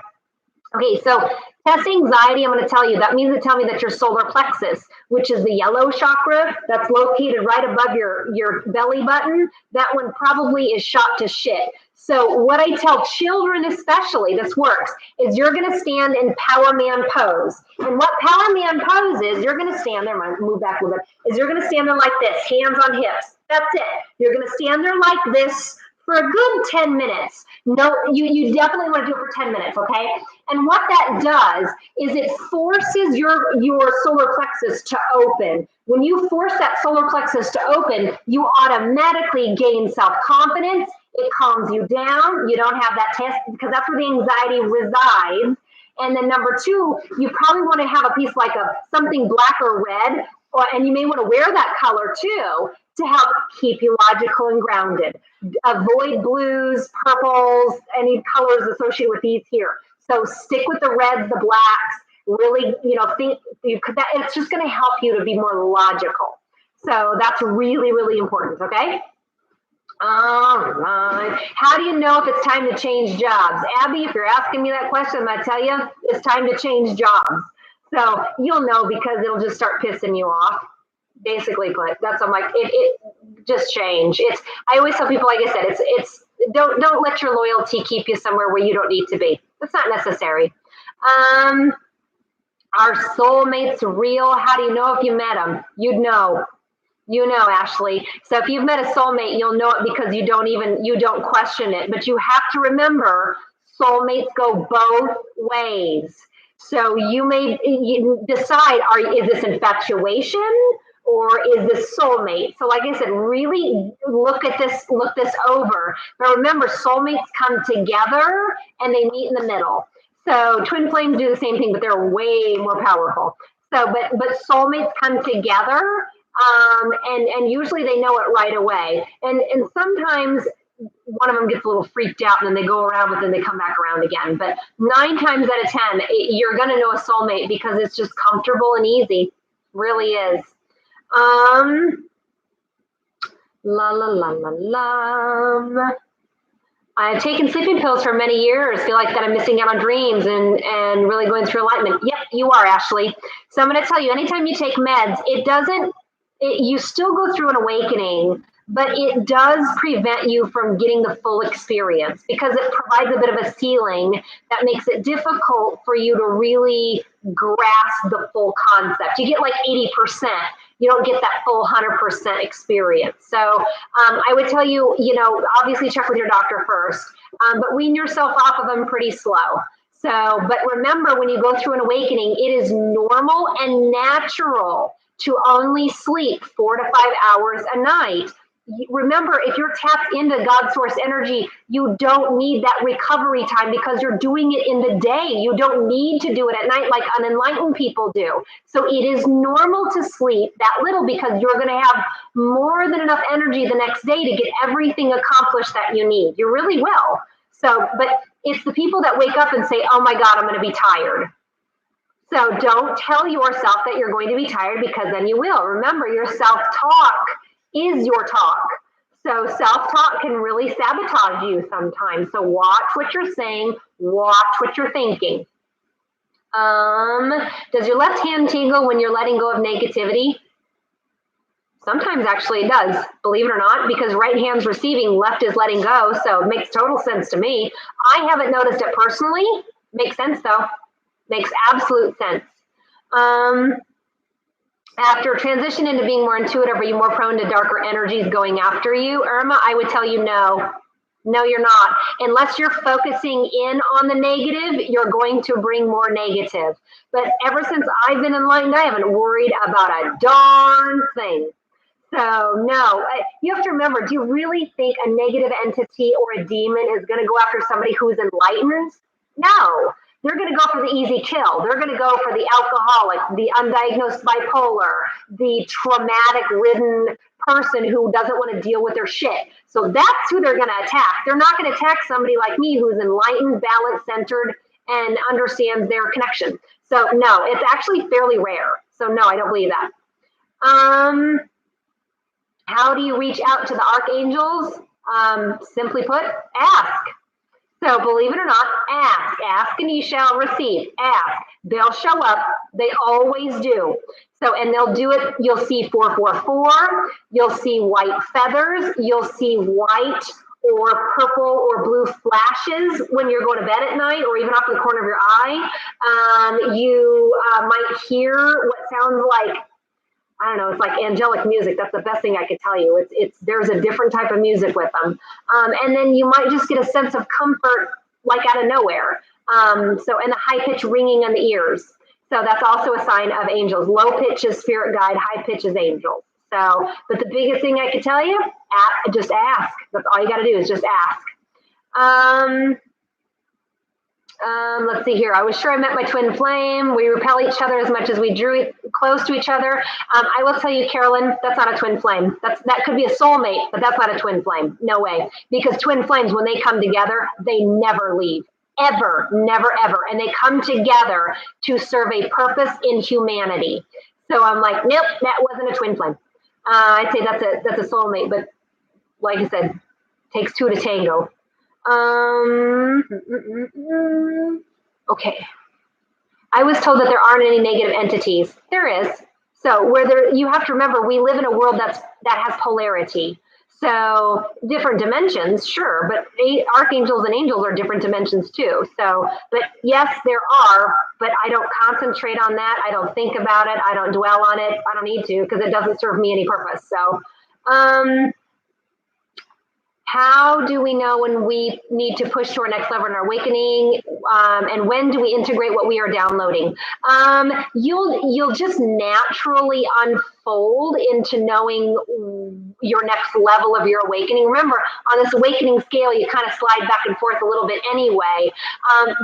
Okay, so test anxiety, I'm going to tell you, that means to tell me that your solar plexus, which is the yellow chakra that's located right above your belly button, that one probably is shot to shit. So what I tell children especially, this works, is you're going to stand in power man pose. And what power man pose is, you're going to stand there, move back a little bit, is you're going to stand there like this, hands on hips. That's it. You're going to stand there like this for a good 10 minutes. No, you definitely want to do it for 10 minutes, okay? And what that does is it forces your solar plexus to open. When you force that solar plexus to open, you automatically gain self-confidence. It calms you down. You don't have that test, because that's where the anxiety resides. And then number 2, you probably want to have a piece like something black or red, and you may want to wear that color too, to help keep you logical and grounded. Avoid blues, purples, any colors associated with these here. So stick with the reds, the blacks, Really, think that it's just going to help you to be more logical. So that's really, really important. Okay. All right. How do you know if it's time to change jobs? Abby, if you're asking me that question, I'm going to tell you it's time to change jobs. So you'll know because it'll just start pissing you off. Basically, but that's, I'm like, it just change. I always tell people, like I said, don't let your loyalty keep you somewhere where you don't need to be. That's not necessary. Are soulmates real? How do you know if you met them? You'd know. You know, Ashley. So if you've met a soulmate, you'll know it because you don't question it. But you have to remember, soulmates go both ways. So you decide, is this infatuation or is this soulmate? So like I said, really look this over. But remember, soulmates come together and they meet in the middle. So twin flames do the same thing, but they're way more powerful. So, but soulmates come together, and usually they know it right away. And sometimes one of them gets a little freaked out and then they go around, but then they come back around again. But 9 times out of 10, you're going to know a soulmate because it's just comfortable and easy. Really is. La la la la la. I've taken sleeping pills for many years, feel like that I'm missing out on dreams and really going through enlightenment. Yep, you are, Ashley. So I'm going to tell you, anytime you take meds, you still go through an awakening, but it does prevent you from getting the full experience because it provides a bit of a ceiling that makes it difficult for you to really grasp the full concept. You get like 80%. You don't get that full 100% experience. So I would tell you, obviously check with your doctor first, but wean yourself off of them pretty slow. So, but remember, when you go through an awakening, it is normal and natural to only sleep 4 to 5 hours a night. Remember, if you're tapped into God source energy, you don't need that recovery time because you're doing it in the day. You don't need to do it at night like unenlightened people do. So it is normal to sleep that little because you're going to have more than enough energy the next day to get everything accomplished that you need. You really will. So, but it's the people that wake up and say, oh my God, I'm going to be tired. So don't tell yourself that you're going to be tired because then you will. Remember, your self-talk is your talk. So self-talk can really sabotage you sometimes. So watch what you're saying, watch what you're thinking. Does your left hand tingle when you're letting go of negativity? Sometimes actually it does, believe it or not, because right hand's receiving, left is letting go. So it makes total sense to me. I haven't noticed it personally. Makes sense though. Makes absolute sense. After transition into being more intuitive, are you more prone to darker energies going after you? Irma, I would tell you no. No, you're not. Unless you're focusing in on the negative, you're going to bring more negative. But ever since I've been enlightened, I haven't worried about a darn thing. So no, you have to remember, do you really think a negative entity or a demon is going to go after somebody who's enlightened? No. They're going to go for the easy kill. They're going to go for the alcoholic, the undiagnosed bipolar, the traumatic-ridden person who doesn't want to deal with their shit. So that's who they're going to attack. They're not going to attack somebody like me who's enlightened, balance-centered, and understands their connection. So no, it's actually fairly rare. So no, I don't believe that. How do you reach out to the archangels? Simply put, ask. So believe it or not, ask. Ask and ye shall receive. Ask. They'll show up. They always do. So, and they'll do it. You'll see 444. You'll see white feathers. You'll see white or purple or blue flashes when you're going to bed at night or even off the corner of your eye. You might hear what sounds like, I don't know, it's like angelic music. That's the best thing I could tell you. There's a different type of music with them. And then you might just get a sense of comfort like out of nowhere. And the high pitch ringing in the ears. So that's also a sign of angels. Low pitch is spirit guide, high pitch is angels. So, but the biggest thing I could tell you, just ask. That's all you got to do is just ask. Let's see here. I was sure I met my twin flame. We repel each other as much as we drew close to each other. I will tell you, Carolyn, that's not a twin flame. That could be a soulmate, but that's not a twin flame. No way. Because twin flames, when they come together, they never leave. ever, never, ever. And they come together to serve a purpose in humanity. So I'm like, nope, that wasn't a twin flame. I'd say that's a soulmate, but like I said, takes two to tango. Okay. I was told that there aren't any negative entities. There is. So you have to remember, we live in a world that has polarity. So different dimensions, sure, but archangels and angels are different dimensions too. So, but yes, there are, but I don't concentrate on that. I don't think about it. I don't dwell on it. I don't need to, because it doesn't serve me any purpose. So, how do we know when we need to push to our next level in our awakening? And when do we integrate what we are downloading? You'll just naturally unfold into knowing your next level of your awakening. Remember, on this awakening scale, you kind of slide back and forth a little bit anyway.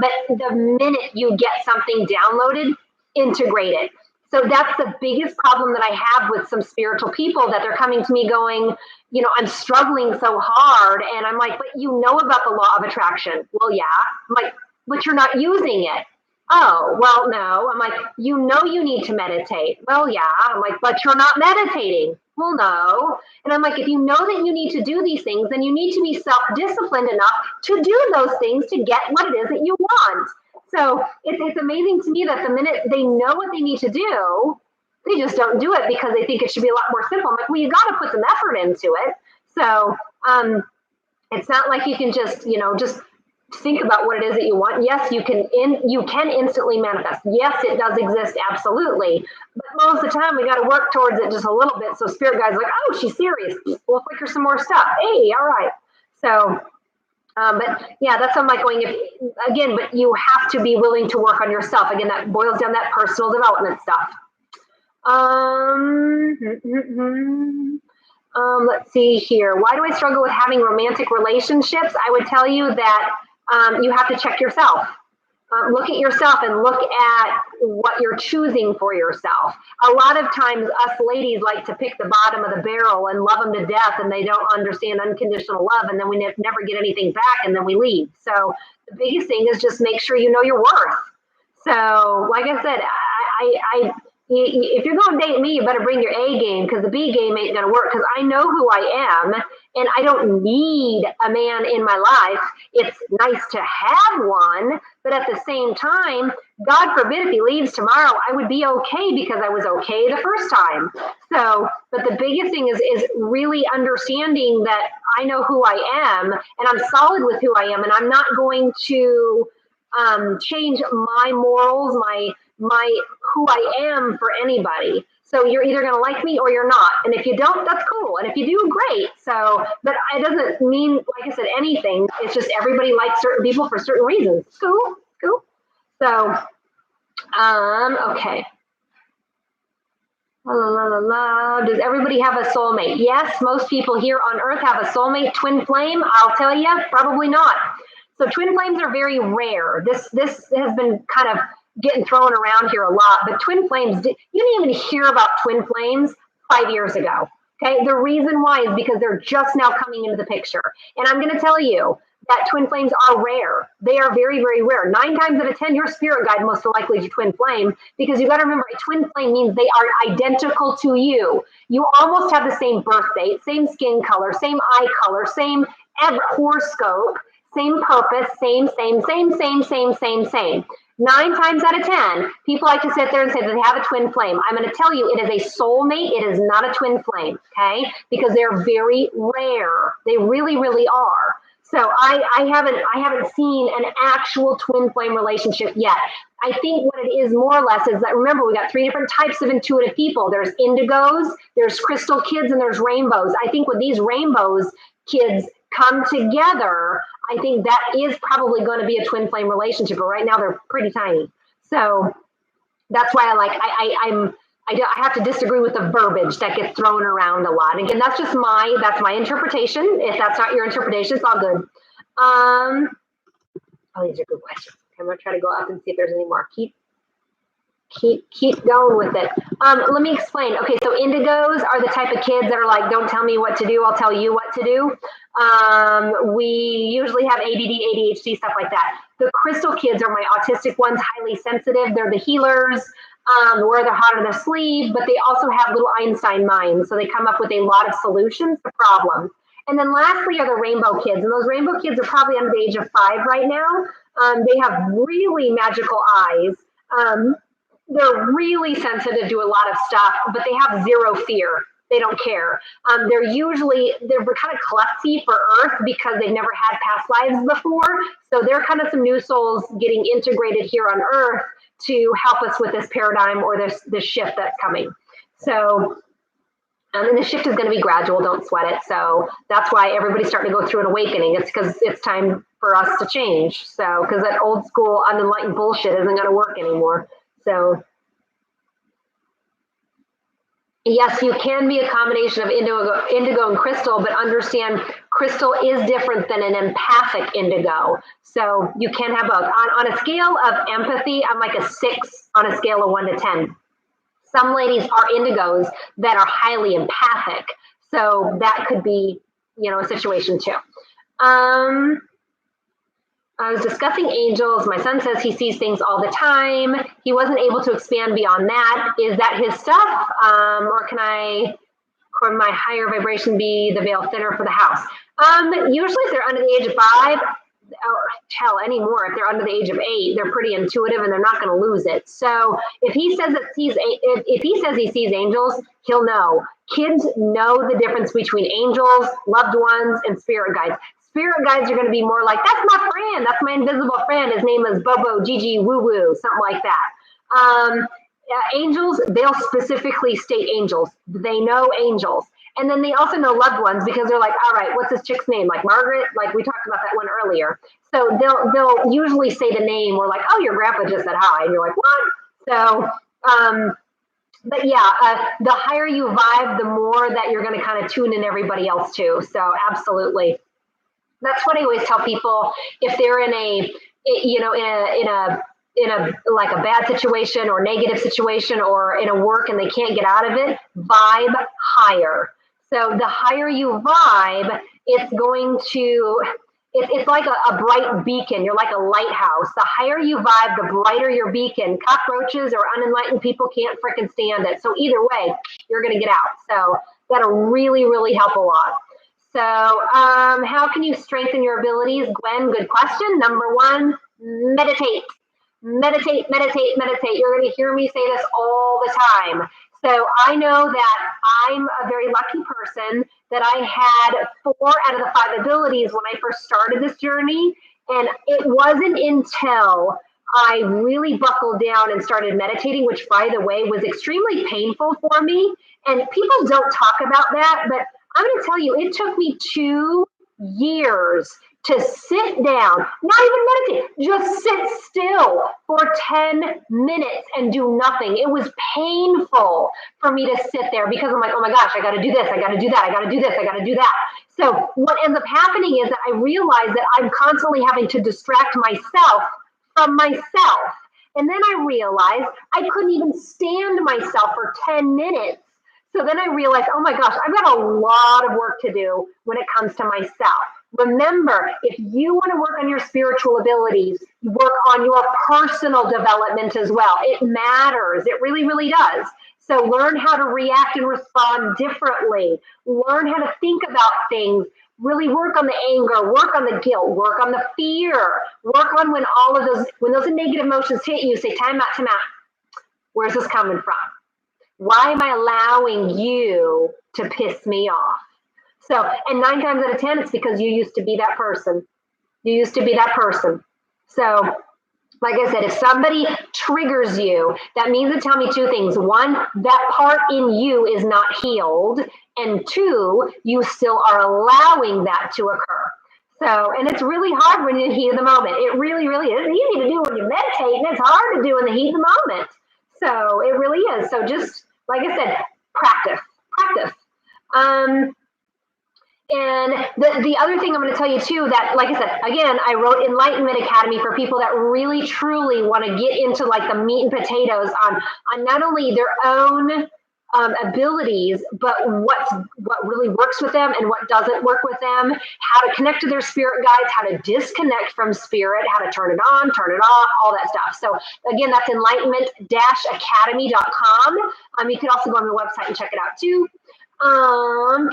But the minute you get something downloaded, integrate it. So that's the biggest problem that I have with some spiritual people, that they're coming to me going, you know, I'm struggling so hard. And I'm like, but you know about the law of attraction. Well, yeah. I'm like, but you're not using it. Oh, well, no. I'm like, you know you need to meditate. Well, yeah. I'm like, but you're not meditating. Well, no. And I'm like, if you know that you need to do these things, then you need to be self-disciplined enough to do those things to get what it is that you want. So it's amazing to me that the minute they know what they need to do, they just don't do it because they think it should be a lot more simple. I'm like, well, you got to put some effort into it. So it's not like you can just, you know, just think about what it is that you want. Yes, you can instantly manifest. Yes, it does exist, absolutely. But most of the time, we got to work towards it just a little bit. So spirit guide's like, oh, she's serious. We'll flicker some more stuff. Hey, all right. So. But yeah, that's what I'm like going, but you have to be willing to work on yourself. Again, that boils down that personal development stuff. Let's see here. Why do I struggle with having romantic relationships? I would tell you that you have to check yourself. Look at yourself and look at what you're choosing for yourself. A lot of times us ladies like to pick the bottom of the barrel and love them to death, and they don't understand unconditional love, and then we never get anything back, and then we leave. So the biggest thing is just make sure you know your worth. So like I said, if you're going to date me, you better bring your A game, because the B game ain't going to work, because I know who I am, and I don't need a man in my life. It's nice to have one, but at the same time, God forbid if he leaves tomorrow, I would be okay because I was okay the first time. So, but the biggest thing is really understanding that I know who I am, and I'm solid with who I am, and I'm not going to change my morals, my who I am for anybody. So you're either going to like me or you're not. And if you don't, that's cool. And if you do, great. So, but it doesn't mean, like I said, anything. It's just everybody likes certain people for certain reasons. Cool. So, okay. Does everybody have a soulmate? Yes, most people here on Earth have a soulmate. Twin flame, I'll tell you, probably not. So twin flames are very rare. This has been kind of getting thrown around here a lot, but twin flames, you didn't even hear about twin flames 5 years ago. Okay, the reason why is because they're just now coming into the picture. And I'm going to tell you that twin flames are rare. They are very, very rare. 9 times out of 10, your spirit guide most likely is your twin flame, because you got to remember, a twin flame means they are identical to you. You almost have the same birth date, same skin color, same eye color, same horoscope, same purpose, same. 9 times out of 10, people like to sit there and say that they have a twin flame. I'm going to tell you, it is a soulmate. It is not a twin flame, okay? Because they're very rare. They really, really are. So I haven't seen an actual twin flame relationship yet. I think what it is more or less is that, remember, we got 3 different types of intuitive people. There's indigos, there's crystal kids, and there's rainbows. I think with these rainbows kids come together, I think that is probably going to be a twin flame relationship, but right now they're pretty tiny. So that's why I have to disagree with the verbiage that gets thrown around a lot. Again, that's my interpretation. If that's not your interpretation, it's all good. Oh, these are good questions. I'm going to try to go up and see if there's any more. Keep going with it. Let me explain. Okay, so indigos are the type of kids that are like, don't tell me what to do, I'll tell you what to do. We usually have ADD, ADHD, stuff like that. The crystal kids are my autistic ones, highly sensitive. They're the healers, wear their heart on their sleeve, but they also have little Einstein minds. So they come up with a lot of solutions to problems. And then lastly are the rainbow kids. And those rainbow kids are probably under the age of 5 right now. They have really magical eyes. They're really sensitive to a lot of stuff, but they have zero fear. They don't care. They're kind of klutzy for Earth because they've never had past lives before. So they're kind of some new souls getting integrated here on Earth to help us with this paradigm or this shift that's coming. So, and the shift is going to be gradual. Don't sweat it. So that's why everybody's starting to go through an awakening. It's because it's time for us to change. So, because that old school unenlightened bullshit isn't going to work anymore. So, yes, you can be a combination of indigo and crystal, but understand crystal is different than an empathic indigo. So you can have both. On a scale of empathy, I'm like a 6 on a scale of 1 to 10. Some ladies are indigos that are highly empathic. So that could be, a situation too. I was discussing angels. My son says he sees things all the time. He wasn't able to expand beyond that. Is that his stuff? Or can my higher vibration be the veil thinner for the house? Usually if they're under the age of 5, or hell, anymore, if they're under the age of 8, they're pretty intuitive and they're not going to lose it. So if he says if he says he sees angels, he'll know. Kids know the difference between angels, loved ones, and spirit guides. Spirit guides are going to be more like, that's my friend, that's my invisible friend. His name is Bobo, Gigi, Woo Woo, something like that. Angels, they'll specifically state angels. They know angels. And then they also know loved ones because they're like, all right, what's this chick's name? Like Margaret, like we talked about that one earlier. So they'll usually say the name or like, oh, your grandpa just said hi. And you're like, what? So, but yeah, the higher you vibe, the more that you're going to kind of tune in everybody else too. So absolutely. That's what I always tell people if they're in a like a bad situation or negative situation or in a work and they can't get out of it, vibe higher. So the higher you vibe, it's going to, it's like a bright beacon. You're like a lighthouse. The higher you vibe, the brighter your beacon. Cockroaches or unenlightened people can't freaking stand it. So either way, you're going to get out. So that'll really, really help a lot. So how can you strengthen your abilities? Gwen, good question. Number 1, meditate. Meditate, meditate, meditate. You're going to hear me say this all the time. So I know that I'm a very lucky person that I had 4 out of the 5 abilities when I first started this journey. And it wasn't until I really buckled down and started meditating, which by the way, was extremely painful for me. And people don't talk about that, but I'm going to tell you, it took me 2 years to sit down, not even meditate, just sit still for 10 minutes and do nothing. It was painful for me to sit there because I'm like, oh my gosh, I got to do this, I got to do that, I got to do this, I got to do that. So what ends up happening is that I realize that I'm constantly having to distract myself from myself. And then I realized I couldn't even stand myself for 10 minutes. So then I realized, oh my gosh, I've got a lot of work to do when it comes to myself. Remember, if you want to work on your spiritual abilities, work on your personal development as well. It matters. It really, really does. So learn how to react and respond differently. Learn how to think about things. Really work on the anger, work on the guilt, work on the fear, work on when those negative emotions hit you, say, time out, time out. Where's this coming from? Why am I allowing you to piss me off? So, and 9 times out of 10, it's because you used to be that person. You used to be that person. So, like I said, if somebody triggers you, that means to tell me 2 things. 1, that part in you is not healed. And 2, you still are allowing that to occur. So, and it's really hard when you heat of the moment. It really, really is. It's easy to do when you meditate, and it's hard to do in the heat of the moment. So it really is. So just, like I said, practice. And the other thing I'm going to tell you too, that, like I said, again, I wrote Enlightenment Academy for people that really truly want to get into like the meat and potatoes on not only their own abilities, but what really works with them and what doesn't work with them, how to connect to their spirit guides, how to disconnect from spirit, how to turn it on, turn it off, all that stuff. So again, that's enlightenment-academy.com. You can also go on the website and check it out too.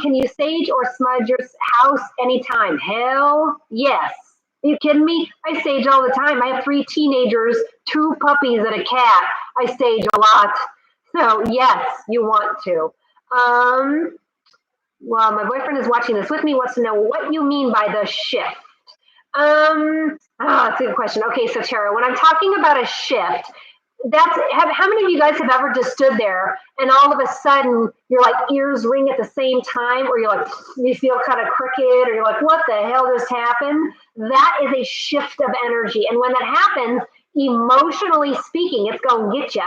Can you sage or smudge your house anytime? Hell yes. Are you kidding me? I sage all the time. I have 3 teenagers, 2 puppies, and a cat. I sage a lot. So yes, you want to. Well, my boyfriend is watching this with me, wants to know what you mean by the shift. That's a good question. Okay, so Tara, when I'm talking about a shift, how many of you guys have ever just stood there and all of a sudden your like ears ring at the same time, or you're like, you feel kind of crooked, or you're like, what the hell just happened? That is a shift of energy. And when that happens, emotionally speaking, it's going to get you.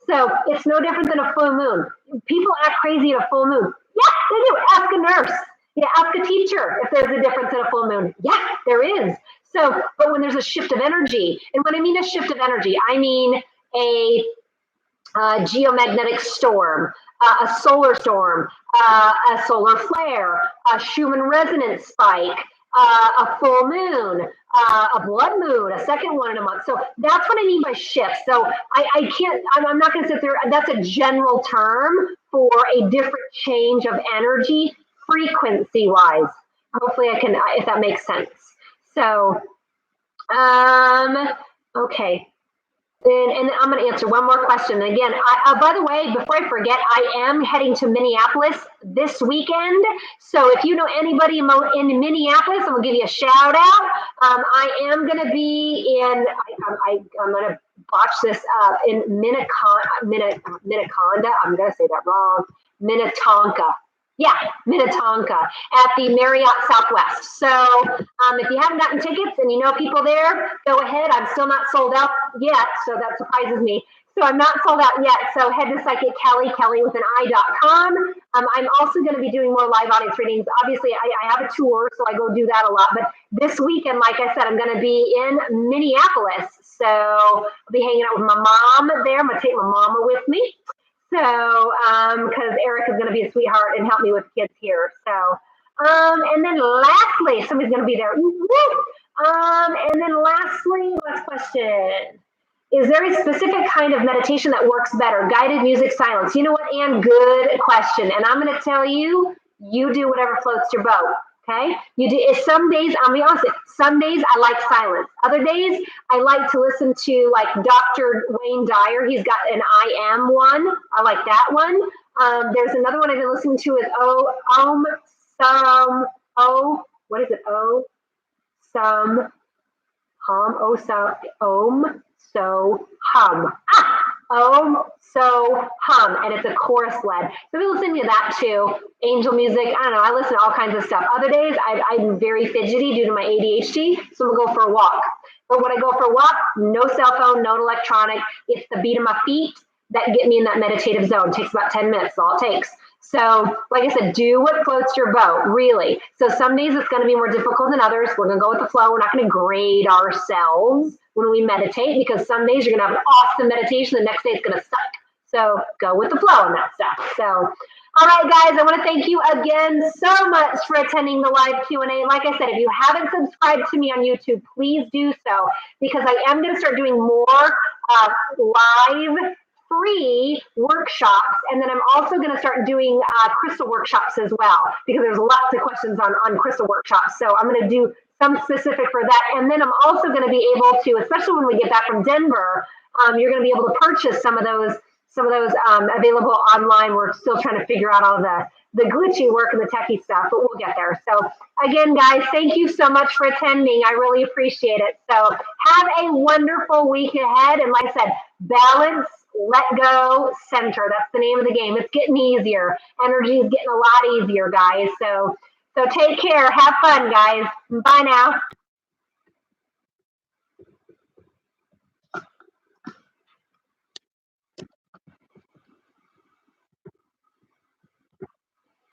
So it's no different than a full moon. People act crazy at a full moon. Yeah, they do. Ask a nurse. Yeah, ask a teacher if there's a difference in a full moon. Yeah, there is. So, but when there's a shift of energy, and when I mean a shift of energy, I mean a geomagnetic storm, a solar storm, a solar flare, a Schumann resonance spike, a full moon, a blood moon, a second one in a month. So that's what I mean by shift. So I can't, I'm not going to sit there. That's a general term for a different change of energy frequency wise. Hopefully I can, if that makes sense. So, okay. And I'm going to answer one more question. And again, by the way, before I forget, I am heading to Minneapolis this weekend. So if you know anybody in Minneapolis, I'm going to give you a shout out. I am going to be in, I'm going to botch this in Minnetonka. I'm going to say that wrong. Minnetonka. Yeah, Minnetonka at the Marriott Southwest. So if you haven't gotten tickets and you know people there, go ahead. I'm still not sold out yet, so that surprises me. So I'm not sold out yet. So head to Psychic Kelly with an I.com. I'm also going to be doing more live audience readings. Obviously, I have a tour, so I go do that a lot. But this weekend, like I said, I'm going to be in Minneapolis. So I'll be hanging out with my mom there. I'm going to take my mama with me. So, because Eric is going to be a sweetheart and help me with kids here. So, and then lastly, somebody's going to be there. And then lastly, last question. Is there a specific kind of meditation that works better? Guided music, silence. You know what, Ann? Good question. And I'm going to tell you, you do whatever floats your boat. Okay, you do. Some days, I'll be honest, some days I like silence. Other days I like to listen to like Dr. Wayne Dyer. He's got an I Am one. I like that one. There's another one I've been listening to is what is it? So hum, and it's a chorus led. So we listen to that too. Angel music, I don't know, I listen to all kinds of stuff. Other days, I'm very fidgety due to my ADHD, so we'll go for a walk. But when I go for a walk, no cell phone, no electronic. It's the beat of my feet that get me in that meditative zone. It takes about 10 minutes, all it takes. So, like I said, do what floats your boat, really. So some days it's going to be more difficult than others. We're going to go with the flow. We're not going to grade ourselves when we meditate, because some days you're going to have an awesome meditation. The next day it's going to suck. So go with the flow on that stuff. So, all right, guys, I want to thank you again so much for attending the live Q&A. Like I said, if you haven't subscribed to me on YouTube, please do so, because I am going to start doing more live free workshops, and then I'm also going to start doing crystal workshops as well, because there's lots of questions on crystal workshops. So I'm going to do some specific for that, and then I'm also going to be able to, especially when we get back from Denver, you're going to be able to purchase some of those available online. We're still trying to figure out all the glitchy work and the techie stuff, but we'll get there. So again, guys, thank you so much for attending. I really appreciate it. So have a wonderful week ahead, and like I said, balance, let go, center. That's the name of the game. It's getting easier. Energy is getting a lot easier, guys. So take care. Have fun, guys. Bye now.